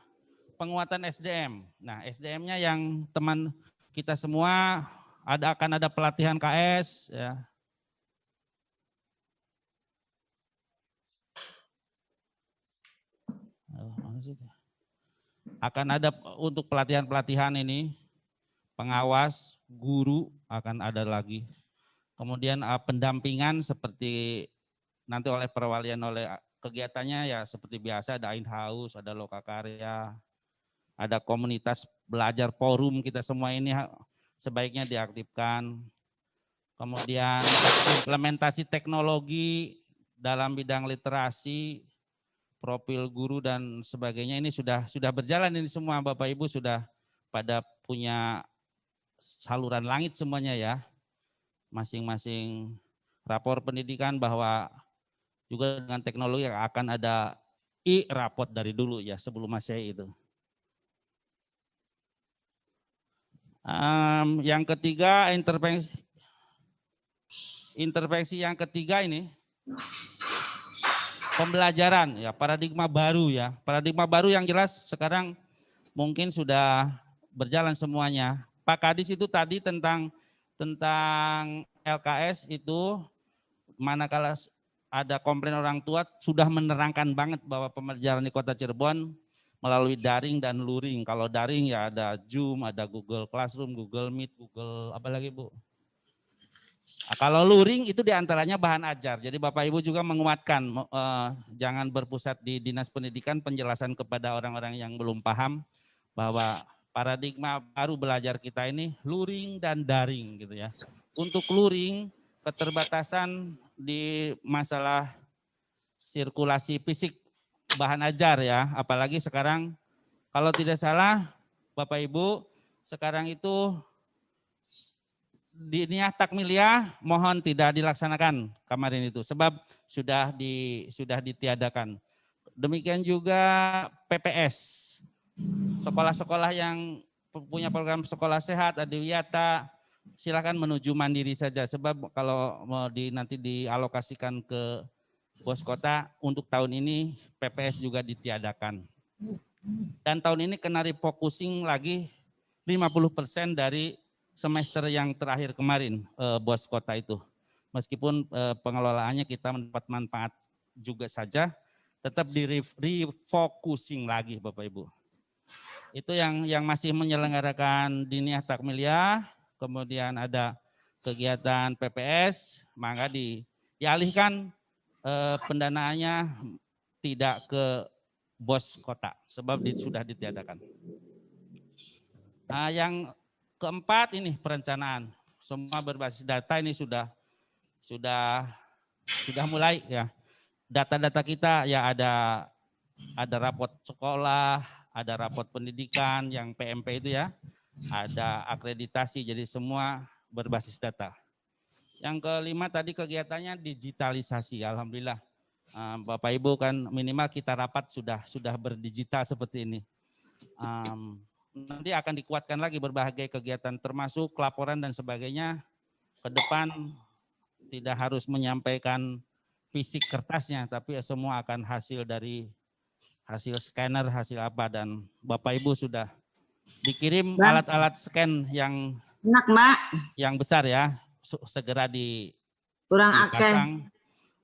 penguatan SDM. Nah, SDM-nya yang teman kita semua akan ada pelatihan KS ya. Akan ada untuk pelatihan-pelatihan ini, pengawas, guru akan ada lagi. Kemudian pendampingan seperti nanti oleh perwalian oleh kegiatannya ya seperti biasa, ada in-house, ada lokakarya, ada komunitas belajar forum, kita semua ini sebaiknya diaktifkan. Kemudian implementasi teknologi dalam bidang literasi, profil guru dan sebagainya ini sudah berjalan ini semua, Bapak Ibu sudah pada punya saluran langit semuanya ya. Masing-masing rapor pendidikan bahwa juga dengan teknologi akan ada raport dari dulu ya sebelum Masehi itu. Yang ketiga intervensi yang ketiga ini pembelajaran ya, paradigma baru ya. Paradigma baru yang jelas sekarang mungkin sudah berjalan semuanya. Pak Kadis itu tadi tentang LKS itu manakala ada komplain orang tua sudah menerangkan banget bahwa pembelajaran di Kota Cirebon melalui daring dan luring. Kalau daring ya ada Zoom, ada Google Classroom, Google Meet, Google apa lagi Bu? Nah, kalau luring itu diantaranya bahan ajar. Jadi Bapak Ibu juga menguatkan jangan berpusat di Dinas Pendidikan, penjelasan kepada orang-orang yang belum paham bahwa paradigma baru belajar kita ini luring dan daring gitu ya. Untuk luring keterbatasan di masalah sirkulasi fisik bahan ajar ya, apalagi sekarang kalau tidak salah Bapak Ibu sekarang itu diniyah takmiliyah mohon tidak dilaksanakan kemarin itu sebab sudah ditiadakan. Demikian juga PPS, sekolah-sekolah yang punya program sekolah sehat, adiwiyata, silakan menuju mandiri saja sebab kalau mau nanti dialokasikan ke Bos Kota untuk tahun ini PPS juga ditiadakan. Dan tahun ini kena refocusing lagi 50% dari semester yang terakhir kemarin Bos Kota itu. Meskipun pengelolaannya kita mendapat manfaat juga saja, tetap di refocusing lagi Bapak Ibu. Itu yang masih menyelenggarakan diniyah takmiliyah, kemudian ada kegiatan PPS, maka dialihkan pendanaannya tidak ke Bos Kota, sebab sudah ditiadakan. Nah, yang keempat ini perencanaan, semua berbasis data ini sudah mulai ya. Data-data kita ya ada raport sekolah, ada raport pendidikan yang PMP itu ya, ada akreditasi, jadi semua berbasis data. Yang kelima tadi kegiatannya digitalisasi, alhamdulillah. Bapak Ibu kan minimal kita rapat sudah berdigital seperti ini. Nanti akan dikuatkan lagi berbagai kegiatan termasuk laporan dan sebagainya. Ke depan tidak harus menyampaikan fisik kertasnya, tapi semua akan hasil dari hasil scanner, hasil apa, dan Bapak Ibu sudah dikirim alat-alat scan yang besar ya. Segera dipasang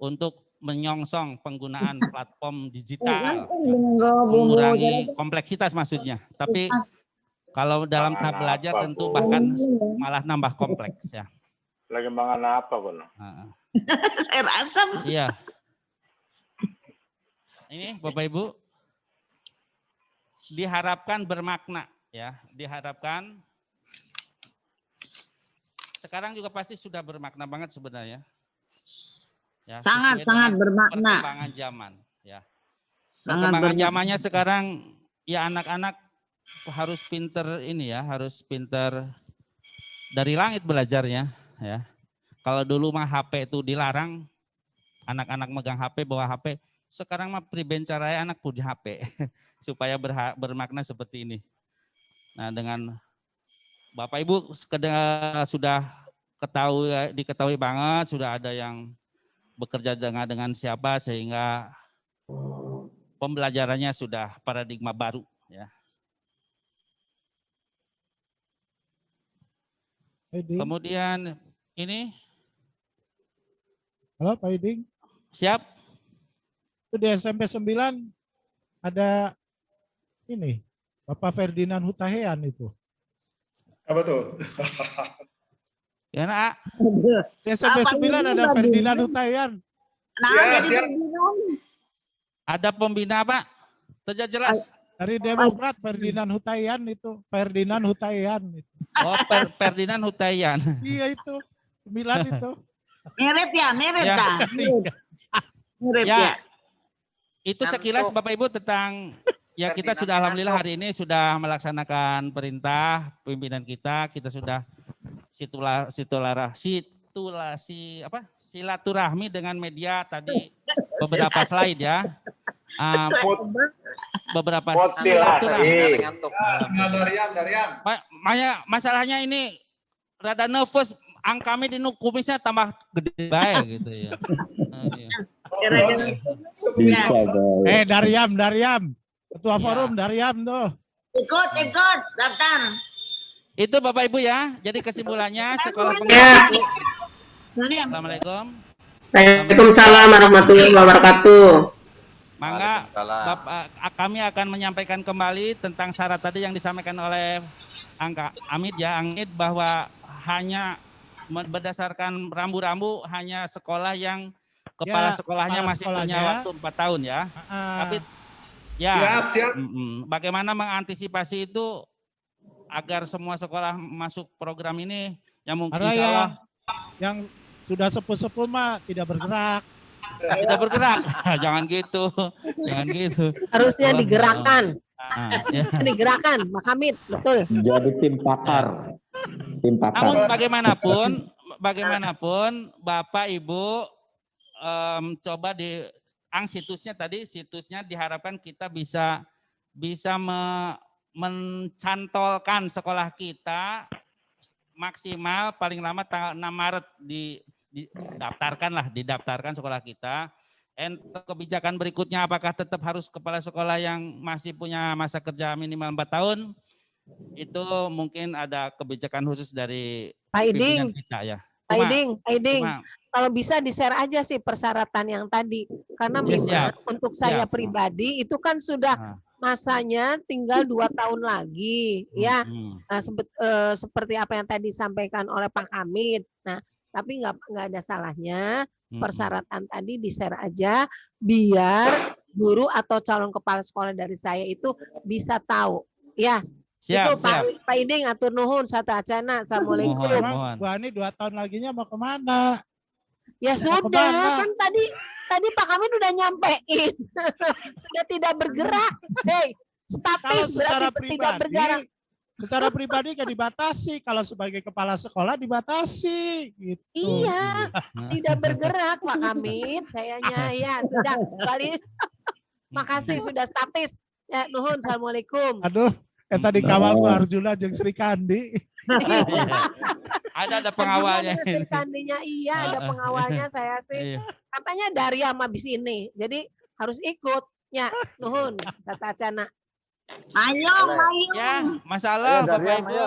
untuk menyongsong penggunaan platform digital, mengurangi kompleksitas maksudnya. Tapi kalau dalam tahap belajar tentu bahkan malah nambah kompleks ya. Lagi makan apa Bun? Air asam. Iya. Ini Bapak Ibu diharapkan bermakna ya, diharapkan. Sekarang juga pasti sudah bermakna banget sebenarnya. Ya, sangat bermakna. Perkembangan zaman ya. Perkembangan zamannya sekarang ya anak-anak harus pinter ini ya, harus pinter dari langit belajarnya ya. Kalau dulu mah HP itu dilarang, anak-anak megang HP, bawa HP. Sekarang mah pribencaranya anak punya HP supaya bermakna seperti ini. Nah, dengan Bapak Ibu sudah diketahui banget, sudah ada yang bekerja dengan siapa sehingga pembelajarannya sudah paradigma baru ya. Kemudian ini. Halo Pak Iding. Siap. Itu di SMP 9 ada ini Bapak Ferdinand Hutahian itu. Apa tuh? Ya nak. Di SMP 9 ada Ferdinand Hutahian. Ya, siap. Ada pembina Pak? Tidak jelas. Dari Demokrat Ferdinand Hutahian itu. Ferdinand Hutahian. Oh Ferdinand Hutahian. Iya itu. 9 itu. Mirip ya. Mirip ya. Itu sekilas Bapak Ibu tentang ya kita sudah alhamdulillah hari ini sudah melaksanakan perintah pimpinan kita sudah silaturahmi dengan media tadi beberapa slide ya. Beberapa silaturahmi. Masalahnya ini rada nervous, angkami di kumisnya tambah gede baik gitu ya. Daryam. Ketua forum Daryam tuh. Ikut daftar. Itu Bapak Ibu ya. Jadi kesimpulannya sekolah pendidikan. Assalamualaikum. Waalaikumsalam warahmatullahi wabarakatuh. Mangga Bapak, kami akan menyampaikan kembali tentang syarat tadi yang disampaikan oleh Amit bahwa hanya berdasarkan rambu-rambu hanya sekolah yang kepala sekolahnya masih punya waktu 4 tahun ya. Tapi ya siap. Bagaimana mengantisipasi itu agar semua sekolah masuk program ini yang mungkin insya Allah yang sudah sepuh-sepuh mah tidak bergerak. Tidak bergerak. Jangan gitu. Harusnya digerakkan. Digerakkan, Pak Hamid, betul. Jadi tim pakar. Namun bagaimanapun Bapak Ibu coba di situsnya diharapkan kita bisa mencantolkan sekolah kita maksimal paling lama tanggal 6 Maret didaftarkan sekolah kita. Kebijakan berikutnya apakah tetap harus kepala sekolah yang masih punya masa kerja minimal 4 tahun? Itu mungkin ada kebijakan khusus dari Pak Iding kita ya. Pak Iding, kalau bisa di-share aja sih persyaratan yang tadi. Karena memang untuk saya pribadi itu kan sudah masanya tinggal 2 tahun lagi ya. Nah, seperti apa yang tadi disampaikan oleh Pak Hamid. Nah, tapi nggak ada salahnya persyaratan tadi di-share aja biar guru atau calon kepala sekolah dari saya itu bisa tahu ya. Itu Pak Iding atur nuhun satu acana. Assalamualaikum. Bu Ani 2 tahun laginya mau kemana? Ya sudah kan tadi Pak Hamid udah nyampein sudah tidak bergerak. Hey, statis berarti tidak bergerak. Secara pribadi kan dibatasi, kalau sebagai kepala sekolah dibatasi gitu. Iya, tidak bergerak Pak Hamid, sayanya ya sudah sekali. Makasih sudah statis. Ya, nuhun, assalamualaikum. Aduh, tadi kawal ku Arjuna jeung Sri Kandi. Ada pengawalnya. Sri Kandinya ada pengawalnya saya sih. Katanya dari habis ini, jadi harus ikut. Ya, nuhun, satacana. Ayo. Ya, masalah Bapak Ibu.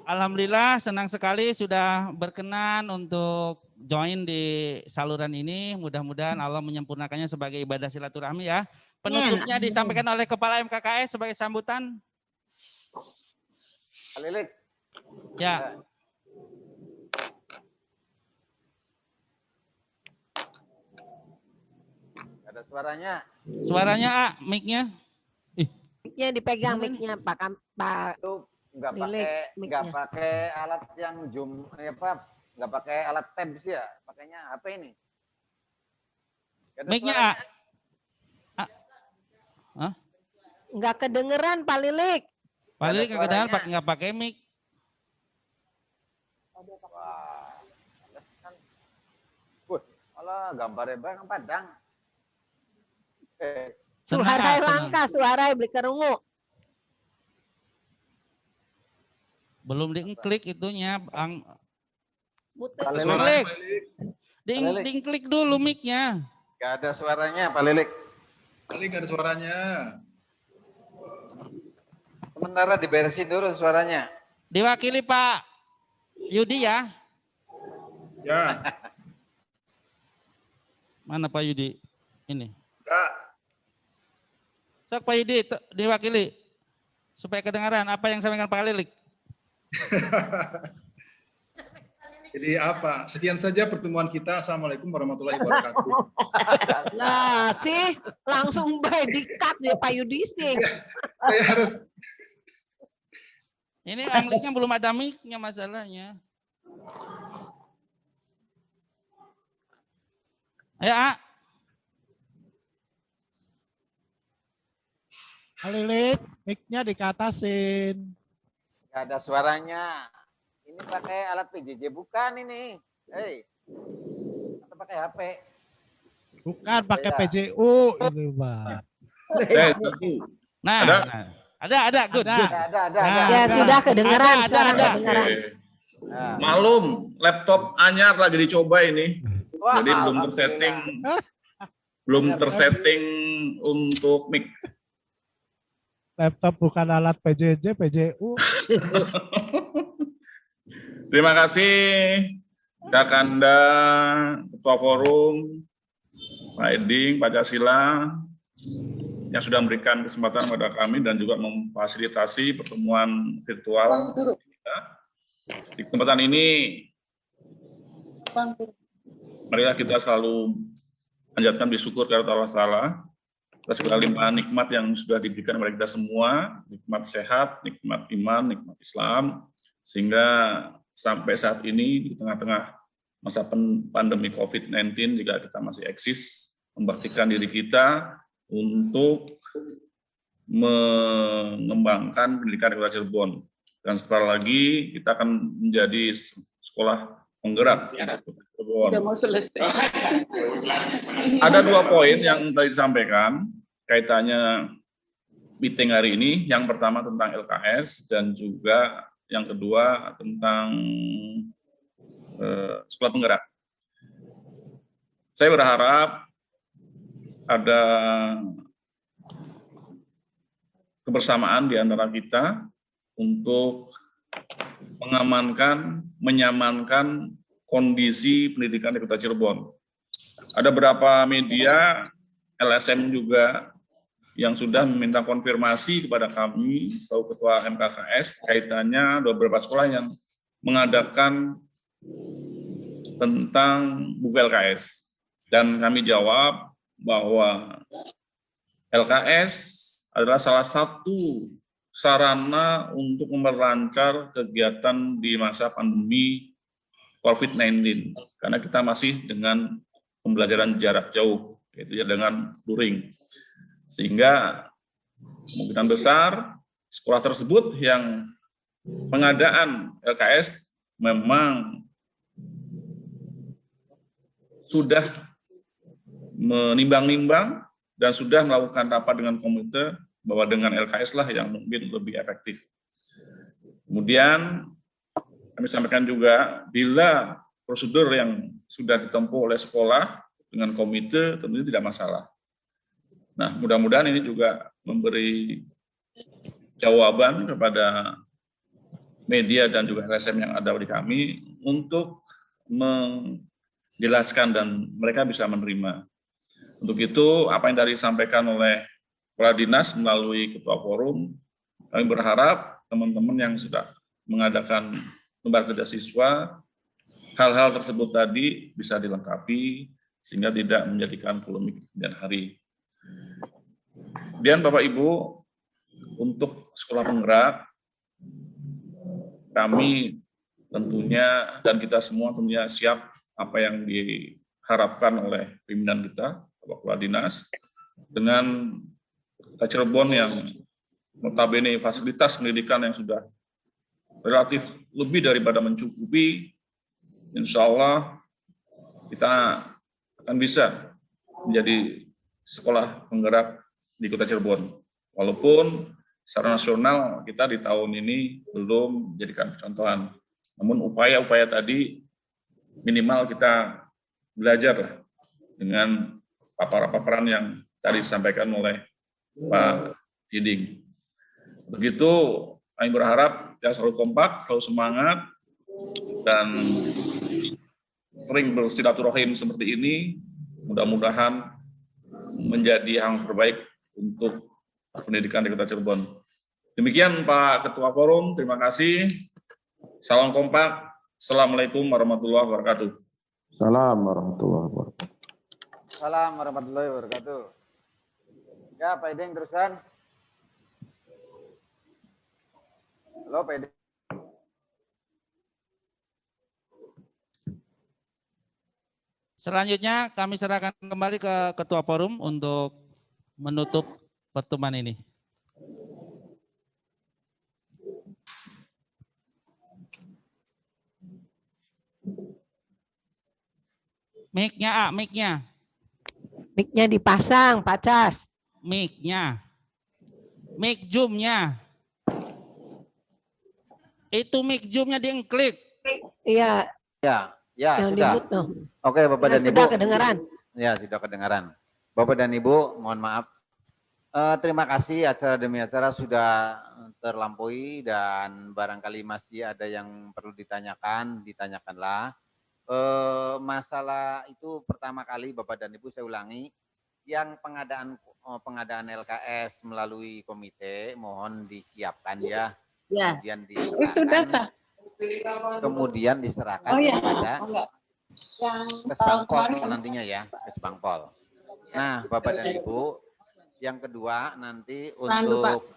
Alhamdulillah senang sekali sudah berkenan untuk join di saluran ini. Mudah-mudahan Allah menyempurnakannya sebagai ibadah silaturahmi ya. Penutupnya disampaikan oleh Kepala MKKS sebagai sambutan. Lilik. Ya. Ada suaranya. Suaranya mic-nya. Mic-nya dipegang mic-nya Pak Itu nggak pakai alat yang zoom nggak pakai alat tabs ya, pakainya HP ini. Mic-nya Hah? Nggak kedengeran Pak Lilik. Pak Lilik nggak pakai mic. Malah gambarnya Bang Padang. Suara langka, suara beli kerungu. Belum diklik itunya, Bang. Lilik. Diklik dulu mic-nya. Gak ada suaranya, Pak Lilik. Pak Lilik ada suaranya. Sementara diberesin dulu suaranya. Diwakili Pak Yudi ya. Ya. Mana Pak Yudi? Ini. Enggak. Sok Pak Yudi diwakili. Supaya kedengaran apa yang sampaikan Pak Lilik. Jadi apa? Sekian saja pertemuan kita. Assalamualaikum warahmatullahi wabarakatuh. Nah, sih langsung by di-cut ya Pak Yudi sih. Saya harus. Ini Angliknya belum ada mic-nya masalahnya. Ayo, A. Lilik, mic-nya dikatasin. Gak ada suaranya. Ini pakai alat PJJ bukan ini. Hei. Atau pakai HP. Bukan pakai PJU ini, Bang. Nah, ada, good. Ada. Ya sudah kedengeran suara kedengeran. Malum, laptop anyar lagi dicoba ini. Wah, jadi belum tersetting untuk mic. Laptop bukan alat PJJ, PJU. Terima kasih Kak Kanda, Ketua Forum, Pak Eding, Pak Jasila, yang sudah memberikan kesempatan kepada kami dan juga memfasilitasi pertemuan virtual kita. Di kesempatan ini, marilah kita selalu panjatkan bersyukur kepada Allah Ta'ala atas segala limpahan nikmat yang sudah diberikan kepada kita semua, nikmat sehat, nikmat iman, nikmat Islam, sehingga sampai saat ini di tengah-tengah masa pandemi COVID-19 juga kita masih eksis, membaktikan diri kita untuk mengembangkan pendidikan di Kota Cirebon. Dan setelah lagi kita akan menjadi sekolah penggerak di Kota Cirebon. Ada 2 poin yang tadi disampaikan kaitannya meeting hari ini. Yang pertama tentang LKS dan juga yang kedua tentang sekolah penggerak. Saya berharap ada kebersamaan di antara kita untuk mengamankan, menyamankan kondisi pendidikan di Kota Cirebon. Ada beberapa media, LSM juga, yang sudah meminta konfirmasi kepada kami, atau Ketua MKKS, kaitannya ada beberapa sekolah yang mengadakan tentang buku LKS. Dan kami jawab bahwa LKS adalah salah satu sarana untuk memperlancar kegiatan di masa pandemi COVID-19. Karena kita masih dengan pembelajaran jarak jauh, yaitu dengan luring. Sehingga kemungkinan besar sekolah tersebut yang pengadaan LKS memang sudah menimbang-nimbang dan sudah melakukan rapat dengan komite bahwa dengan LKS lah yang mungkin lebih efektif. Kemudian kami sampaikan juga bila prosedur yang sudah ditempuh oleh sekolah dengan komite tentunya tidak masalah. Nah, mudah-mudahan ini juga memberi jawaban kepada media dan juga LSM yang ada di kami untuk menjelaskan dan mereka bisa menerima. Untuk itu, apa yang tadi disampaikan oleh Kepala Dinas melalui Ketua Forum, kami berharap teman-teman yang sudah mengadakan lembar kerja siswa, hal-hal tersebut tadi bisa dilengkapi sehingga tidak menjadikan polemik kemudian hari. Kemudian Bapak Ibu, untuk sekolah penggerak, kami tentunya dan kita semua tentunya siap apa yang diharapkan oleh pimpinan kita, Bapak Kepala Dinas, dengan Kota Cirebon yang notabene fasilitas pendidikan yang sudah relatif lebih daripada mencukupi, insya Allah kita akan bisa menjadi sekolah penggerak di Kota Cirebon. Walaupun secara nasional kita di tahun ini belum menjadikan contohan. Namun upaya-upaya tadi minimal kita belajar dengan paparan-paparan yang tadi disampaikan oleh Pak Diding. Begitu, kami berharap kita selalu kompak, selalu semangat, dan sering bersilaturahim seperti ini, mudah-mudahan menjadi yang terbaik untuk pendidikan di Kota Cirebon. Demikian Pak Ketua Forum, terima kasih. Salam kompak. Assalamualaikum warahmatullahi wabarakatuh. Salam warahmatullahi wabarakatuh. Salam warahmatullahi wabarakatuh. Ya, Pak Iding teruskan. Halo, Pak Iding. Selanjutnya kami serahkan kembali ke Ketua Forum untuk menutup pertemuan ini. Mic-nya, mic-nya. Mic-nya dipasang, Pak Cas. Mic-nya. Mic zoom-nya. Itu mic zoom-nya diengklik. Iya. Ya, yang sudah. Oke, Bapak dan Ibu. Sudah kedengaran. Ya, sudah kedengaran. Bapak dan Ibu, mohon maaf. Terima kasih acara demi acara sudah terlampaui dan barangkali masih ada yang perlu ditanyakan, ditanyakanlah. Masalah itu pertama kali Bapak dan Ibu saya ulangi, yang pengadaan LKS melalui komite mohon disiapkan ya. Ya. Kemudian diserahkan, kemudian diserahkan kepada Kesbangpol nantinya ya, Kesbangpol. Nah, Bapak dan Ibu, yang kedua nanti untuk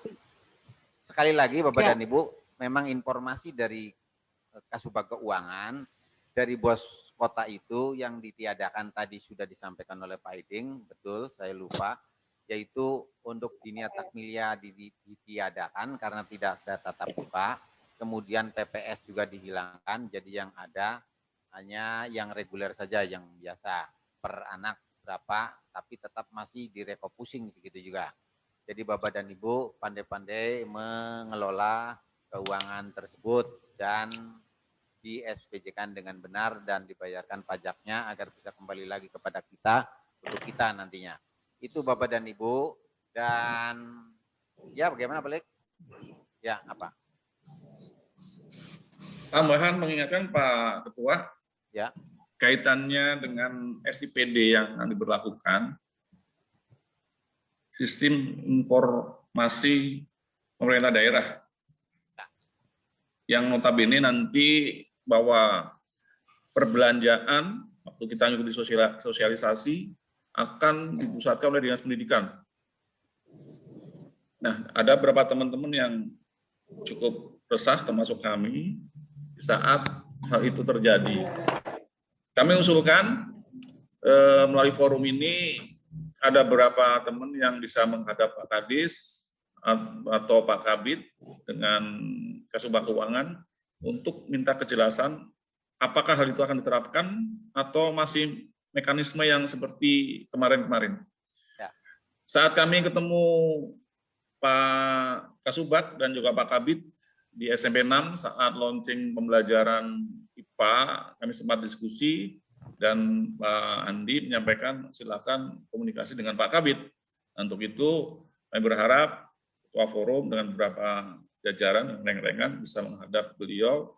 sekali lagi Bapak dan Ibu, memang informasi dari Kasubag Keuangan dari bos kota itu yang ditiadakan tadi sudah disampaikan oleh Pak Iding, betul, saya lupa, yaitu untuk Dinia Takmilia ditiadakan karena tidak ada tatap muka, kemudian PPS juga dihilangkan, jadi yang ada hanya yang reguler saja, yang biasa per anak berapa, tapi tetap masih direfocusing segitu juga. Jadi Bapak dan Ibu pandai-pandai mengelola keuangan tersebut dan di SPJ-kan dengan benar dan dibayarkan pajaknya agar bisa kembali lagi kepada kita untuk kita nantinya. Itu Bapak dan Ibu. Dan ya bagaimana Balik? Ya apa? Tambahan mengingatkan Pak Ketua, ya, kaitannya dengan SIPD yang diberlakukan, sistem informasi pemerintah daerah, yang notabene nanti bahwa perbelanjaan waktu kita mengikuti sosialisasi akan dipusatkan oleh Dinas Pendidikan. Nah, ada beberapa teman-teman yang cukup resah termasuk kami saat hal itu terjadi. Kami usulkan melalui forum ini ada beberapa teman yang bisa menghadap Pak Kadis atau Pak Kabid dengan Kasubag Keuangan untuk minta kejelasan apakah hal itu akan diterapkan atau masih mekanisme yang seperti kemarin-kemarin. Ya. Saat kami ketemu Pak Kasubag dan juga Pak Kabid di SMP 6 saat launching pembelajaran IPA, kami sempat diskusi dan Pak Andi menyampaikan silakan komunikasi dengan Pak Kabid. Untuk itu kami berharap Ketua Forum dengan beberapa jajaran yang reng-rengan bisa menghadap beliau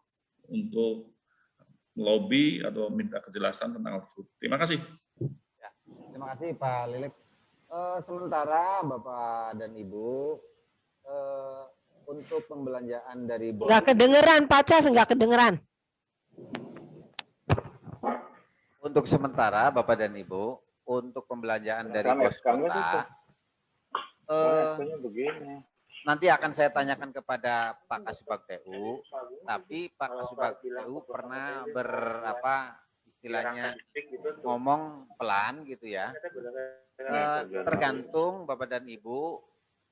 untuk lobby atau minta kejelasan tentang hal tersebut. Terima kasih. Ya, terima kasih Pak Lilik. Sementara Bapak dan Ibu untuk pembelanjaan dari Nggak kedengeran, Pak Cas, nggak kedengeran. Untuk sementara Bapak dan Ibu untuk pembelanjaan dari bos kota nanti akan saya tanyakan kepada Pak Kasubag TU, tapi Pak Kasubag TU pernah istilahnya ngomong pelan gitu ya. Tergantung Bapak dan Ibu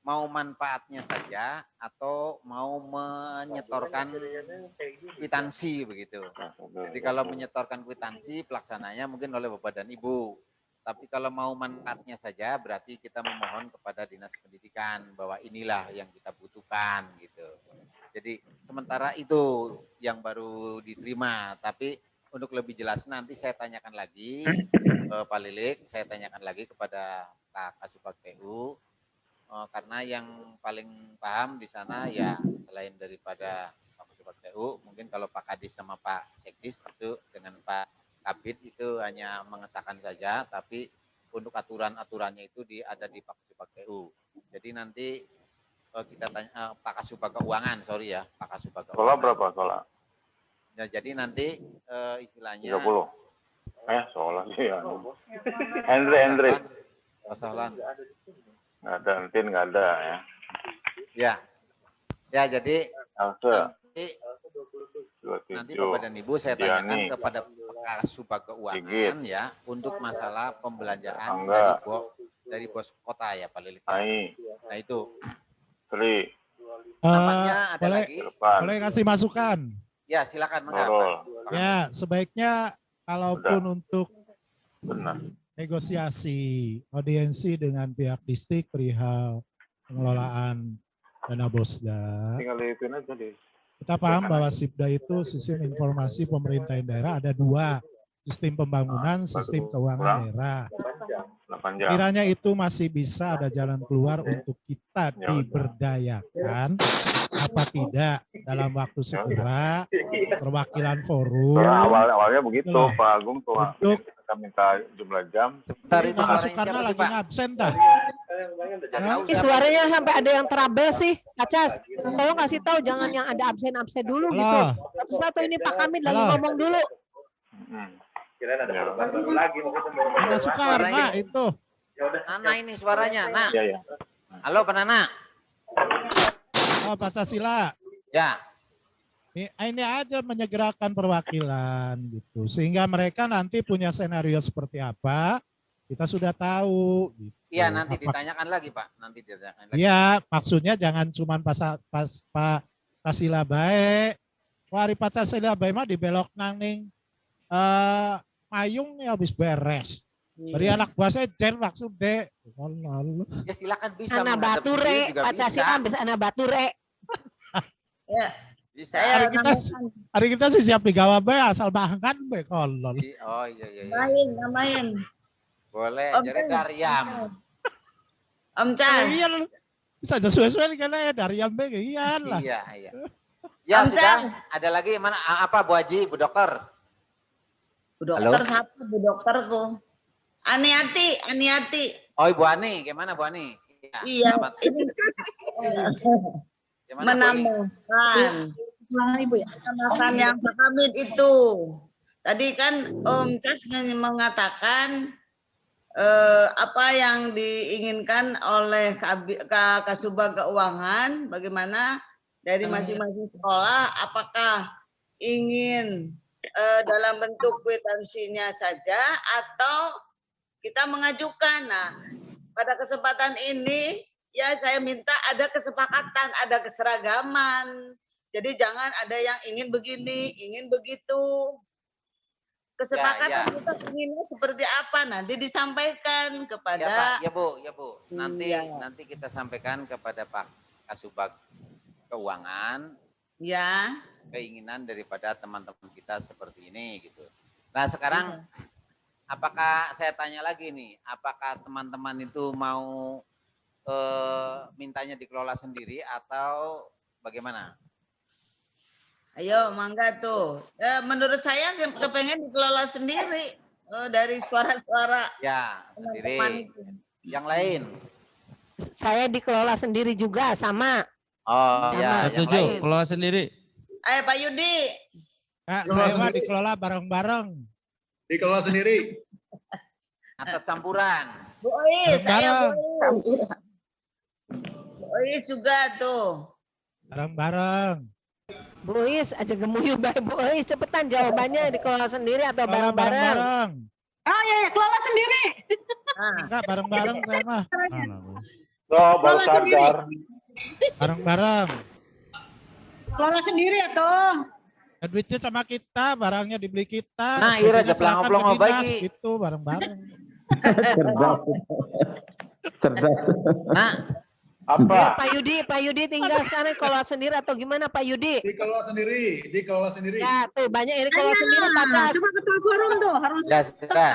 mau manfaatnya saja atau mau menyetorkan kwitansi begitu. Jadi kalau menyetorkan kwitansi pelaksananya mungkin oleh Bapak dan Ibu. Tapi kalau mau manfaatnya saja berarti kita memohon kepada Dinas Pendidikan bahwa inilah yang kita butuhkan gitu. Jadi sementara itu yang baru diterima, tapi untuk lebih jelas nanti saya tanyakan lagi Pak Lilik, saya tanyakan lagi kepada Pak Kasubag PU karena yang paling paham di sana ya selain daripada Pak Kasubag PU, mungkin kalau Pak Kadis sama Pak Sekdis itu dengan Pak Kabid itu hanya mengesahkan saja, tapi untuk aturan-aturannya itu ada di Pak Kasubag PU. Jadi nanti kita tanya Pak Kasubag Keuangan, sorry ya, Pak Kasubag Keuangan. Solar berapa solar? Ya, jadi nanti istilahnya 30. Solar sih ya. Andre. Solar. Nggak ada, nanti nggak ada ya. Ya. Ya, jadi nanti Bapak dan Ibu saya tanyakan kepada Pak Kasubag Keuangan ya untuk masalah pembelanjaan dari bos kota ya Pak Lilik. Nah itu. Nampaknya ada lagi. Boleh kasih masukan? Ya silakan Ya sebaiknya kalaupun untuk negosiasi audiensi dengan pihak distrik perihal pengelolaan dana Bosda. Tinggal itu aja deh. Kita paham bahwa SIPDA itu sistem informasi pemerintahan daerah ada dua, sistem pembangunan, sistem keuangan daerah. Kiranya itu masih bisa ada jalan keluar untuk kita diberdayakan, apa tidak dalam waktu segera perwakilan forum. Awalnya begitu Pak Agung tuh. Untuk kita minta jumlah jam. Mana Soekarno lagi absen dah. Ini suaranya sampai ada yang trouble sih, Acas. Tolong kasih tahu jangan yang ada absen-absen dulu gitu. Satu-satu ini Pak Kamid lagi ngomong dulu. Mana Soekarno itu. Nana ini suaranya, Nak. Halo Pak Nana. Oh Pancasila. Ya. Ini aja menyegerakan perwakilan gitu. Sehingga mereka nanti punya skenario seperti apa, kita sudah tahu. Gitu. Iya nanti ditanyakan lagi Pak. Nanti ditanyakan lagi. Iya maksudnya jangan cuma Pak Tasila baik. Wari Pak Tasila baik mah dibelok nangning payung ya habis beres. Beri anak buah saya jen maksudnya. Ya silakan bisa. Anak bature, Pak Tasila bisa anak bature. Ya. Bisa. Hari kita sih siap digawa be asal bahkan be kolol. Oh iya. Main. Boleh, jadi Daryam. Om Chan. Iya, bisa sesuai karena ya Daryam be iya lah. Iya. Ya sudah, ada lagi mana apa Bu Haji, Bu Dokter? Bu Dokter siapa Bu Dokterku? Aniati. Oh Ibu Ani, gimana Bu Ani? Iya. Menambahkan. Ibu ya. Menambahkan yang Pak Kamid itu. Tadi kan Om Cas mengatakan apa yang diinginkan oleh Kasubag Keuangan, bagaimana dari masing-masing sekolah, apakah ingin dalam bentuk kwitansinya saja atau kita mengajukan. Nah, pada kesempatan ini ya saya minta ada kesepakatan, ada keseragaman. Jadi jangan ada yang ingin begini, ingin begitu. Kesepakatan kita inginnya seperti apa nanti disampaikan kepada Ya Bu. Nanti kita sampaikan kepada Pak Kasubag Keuangan. Ya. Keinginan daripada teman-teman kita seperti ini gitu. Nah, sekarang apakah saya tanya lagi nih, apakah teman-teman itu mau mintanya dikelola sendiri atau bagaimana? Ayo, mangga tuh. Menurut saya kepengen dikelola sendiri dari suara-suara. Ya, sendiri. Yang lain? Saya dikelola sendiri juga sama. Oh ya, setuju. Kelola sendiri. Ayo Pak Yudi. Saya mah dikelola bareng-bareng. Dikelola sendiri. Atau campuran? Bu Ois, saya Bu Ois juga tuh. Bareng-bareng. Bu Ois aja gemuyu baik Bu Ois, cepetan jawabannya dikelola sendiri atau bareng-bareng? Oh iya, kelola sendiri. Enggak bareng-bareng saya mah. Baru Kelola sendiri. sadar. Bareng-bareng. Kelola sendiri ya toh. Duitnya sama kita, barangnya dibeli kita. Nah, iya aja serahkan pelang-pelang ke dinas, bagi. gitu bareng-bareng. Cerdas. Cerdas. Nah, Apa? Pak Yudi tinggal sekarang kelola sendiri atau gimana Pak Yudi? Dikelola sendiri. Ya, tuh banyak ini kelola sendiri Pak Cas. Coba ketua forum tuh harus. ya sudah.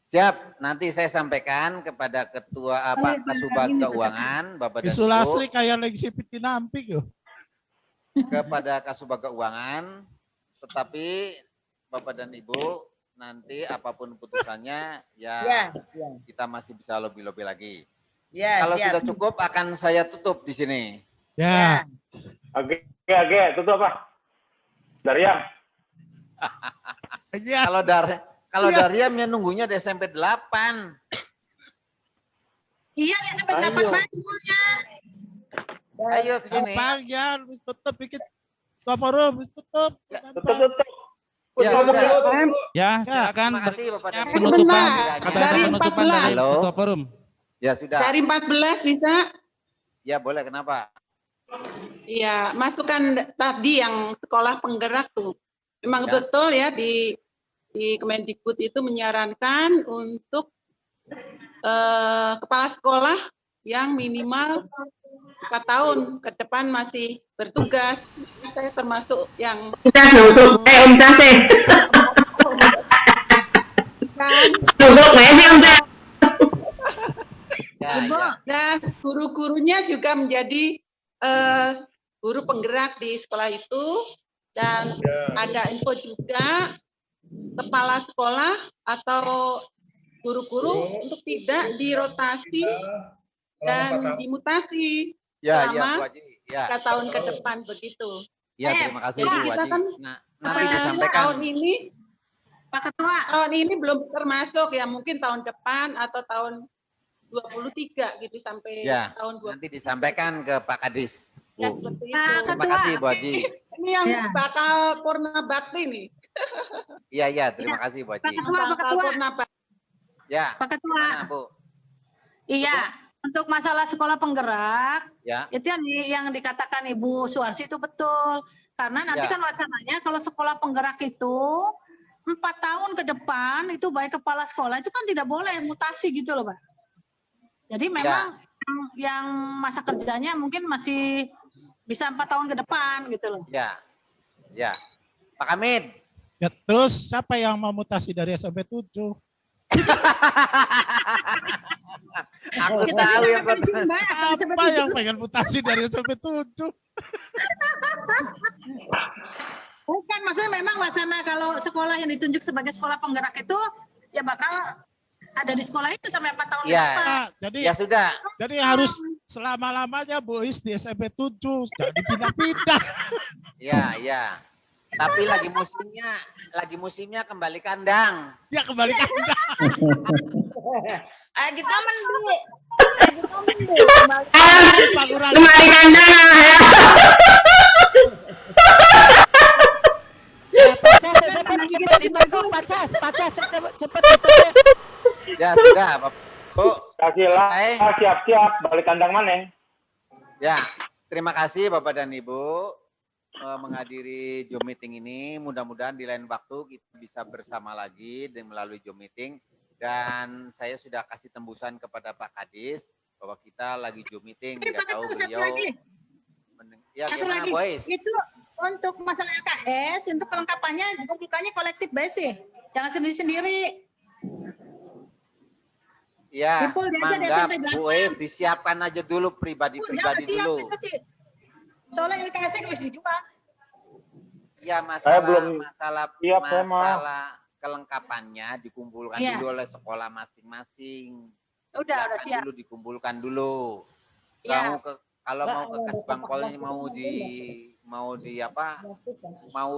Siap, nanti saya sampaikan kepada ketua Kasubag Keuangan, Bapak dan Isu Lasri Ibu, kayak lagi sipiti nampik yo. kepada Kasubag Keuangan, tetapi Bapak dan Ibu nanti apapun putusannya ya kita masih bisa lobby-lobby lagi. Ya, Kalau siap. sudah cukup akan saya tutup di sini. Ya. Oke, tutup apa? Daryam. Ya. Kalau Daryam ya nunggunya di SMP 8. Iya di SMP 8 Ayo. banyak. Ayo ke sini. Panjang, wis tutup dikit. Ketua forum, wis tutup. Tutup. Ya, sudah. Ya, silakan. Terima kasih Bapak dan Ibu. Penutupan. Sebentar. Kata-kata Dari penutupan 14. dari Halo. Ketua Forum. Ya sudah. Dari 14 bisa? Ya boleh, kenapa? Iya, masukan tadi yang sekolah penggerak tuh. Memang Ya. betul ya di Kemendikbud itu menyarankan untuk kepala sekolah yang minimal 4 tahun ke depan masih bertugas. Saya termasuk yang Cas nongkrong, Om Cas kan. Nongkrong sih Om Cas. Ya. Nah, guru-gurunya juga menjadi guru penggerak di sekolah itu, dan ada info juga kepala sekolah atau guru-guru untuk tidak dirotasi dan dimutasi Ya, selama Bu Haji. Ya. 3 tahun ke depan begitu. Ya, terima kasih Jadi Bu kita Haji. kan Nah, nanti disampaikan. tahun ini Pak Ketua. Tahun ini belum termasuk ya, mungkin tahun depan atau tahun 23 gitu sampai Ya, tahun 20. nanti disampaikan ke Pak Kadis. Ya, Bu. seperti itu. Pak Terima Ketua. kasih Bu Haji. Ini yang Ya. bakal purna bakti nih. Iya, terima kasih Bu Haji. Pak Ketua, Pak Bakal Ketua. purna bakti. Ya, Pak Ketua. mana Bu? Iya, untuk masalah sekolah penggerak, Ya. itu yang dikatakan Ibu Suarsi itu betul. Karena nanti Ya. kan wacananya kalau sekolah penggerak itu 4 tahun ke depan itu baik kepala sekolah itu kan tidak boleh mutasi gitu loh, Pak. Jadi memang yang masa kerjanya mungkin masih bisa 4 tahun ke depan gitu loh. Ya. Pak Hamid. Ya, terus siapa yang mau mutasi dari SMP 7? Aku Kita tahu sih yang sampai di sini banyak, tapi sampai Apa di yang situ. pengen mutasi dari SMP 7? Bukan, maksudnya memang wacana kalau sekolah yang ditunjuk sebagai sekolah penggerak itu ya bakal ada di sekolah itu sampai 4 tahun ke Ya. depan. Nah, jadi Ya sudah. jadi harus selama-lamanya Bu Is di SMP 7, jadi pindah-pindah. Ya. Tapi lagi musimnya kembali kandang. Ya kembali kandang. Kita mending. Kembali kandang. Cepet. Ya sudah, Bapak. Bu. Kasihlah, siap-siap, balik kandang mana? Ya, terima kasih Bapak dan Ibu menghadiri Zoom meeting ini. Mudah-mudahan di lain waktu kita bisa bersama lagi dan melalui Zoom meeting. Dan saya sudah kasih tembusan kepada Pak Kadis bahwa kita lagi Zoom meeting. Nggak tahu Satu beliau. lagi. Ya, Satu gimana lagi. boys? Itu untuk masalah LKS, untuk kelengkapannya dikumpulkannya kolektif base. Jangan sendiri-sendiri. Ya, Kumpul dia aja di mangga SMP 8. boys disiapkan aja dulu pribadi-pribadi siap dulu. kita sih. Soalnya LKS harus dijual. Ya, Saya belum masalah siap, saya mah. masalah kelengkapannya dikumpulkan Iya. dulu oleh sekolah masing-masing. Udah Silakan siap. dulu dikumpulkan dulu. Ya. Kalau mau ke Kasbangpolnya mau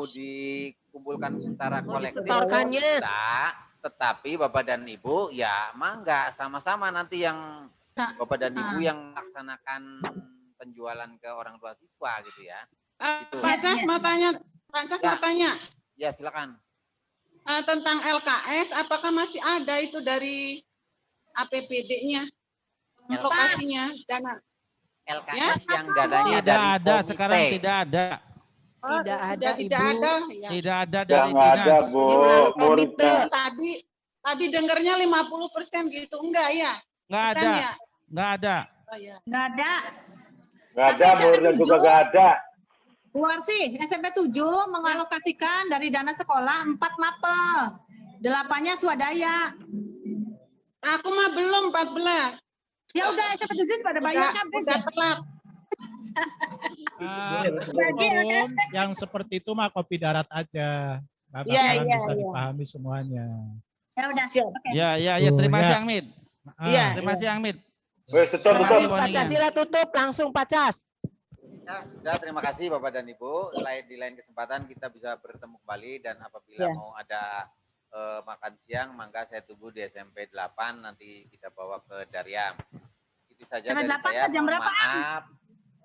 dikumpulkan secara kolektif. Setorkannya. Bisa, tetapi Bapak dan Ibu ya mangga sama-sama nanti yang Bapak dan Ibu yang melaksanakan penjualan ke orang tua siswa gitu ya. Gitu. Pancas mau tanya, mau tanya. Ya, silakan. Tentang LKS, apakah masih ada itu dari APBD-nya? lokasinya dana. LKS yang dananya Tidak dari ada, komite. sekarang tidak ada. Oh, Tidak ada, tidak Ibu. ada. Ya. Tidak ada dari Nggak ada, dinas. Bu. Ini melalui komite. Muridnya. Tadi dengarnya 50% gitu, enggak ya? Nggak Bukan ada. ya? Nggak ada. Oh, ya. Nggak ada. Nggak ada, Tapi muridnya SMP juga 7, nggak ada. Bu Warsi, SMP 7 mengalokasikan dari dana sekolah 4 mapel. 8-nya swadaya. Aku mah belum 14. Ya udah SMP 7 pada bayar kan? Udah telat. Forum yang seperti itu mah kopi darat aja. Nggak bakalan bisa dipahami semuanya. Ya udah. Oke. Ya, terima kasih Angmid. Iya. Terima kasih Angmid. Wes, tutup. Pancasila tutup, langsung Pacas. Ya, sudah, terima kasih Bapak dan Ibu. Di lain kesempatan kita bisa bertemu kembali dan apabila mau ada makan siang, mangga saya tunggu di SMP 8, nanti kita bawa ke Daryam. Itu saja dari saya. Jam berapa? Maaf.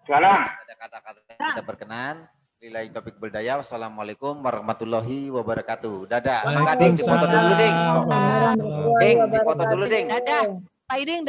Sekarang. Ada kata-kata yang tidak berkenan. Lillahi taufiq wal hidayah. Wassalamualaikum warahmatullahi wabarakatuh. Dadah. Mangga Ding, dipoto dulu Ding. Ding, dipoto dulu Ding. Dadah. Pak Iding,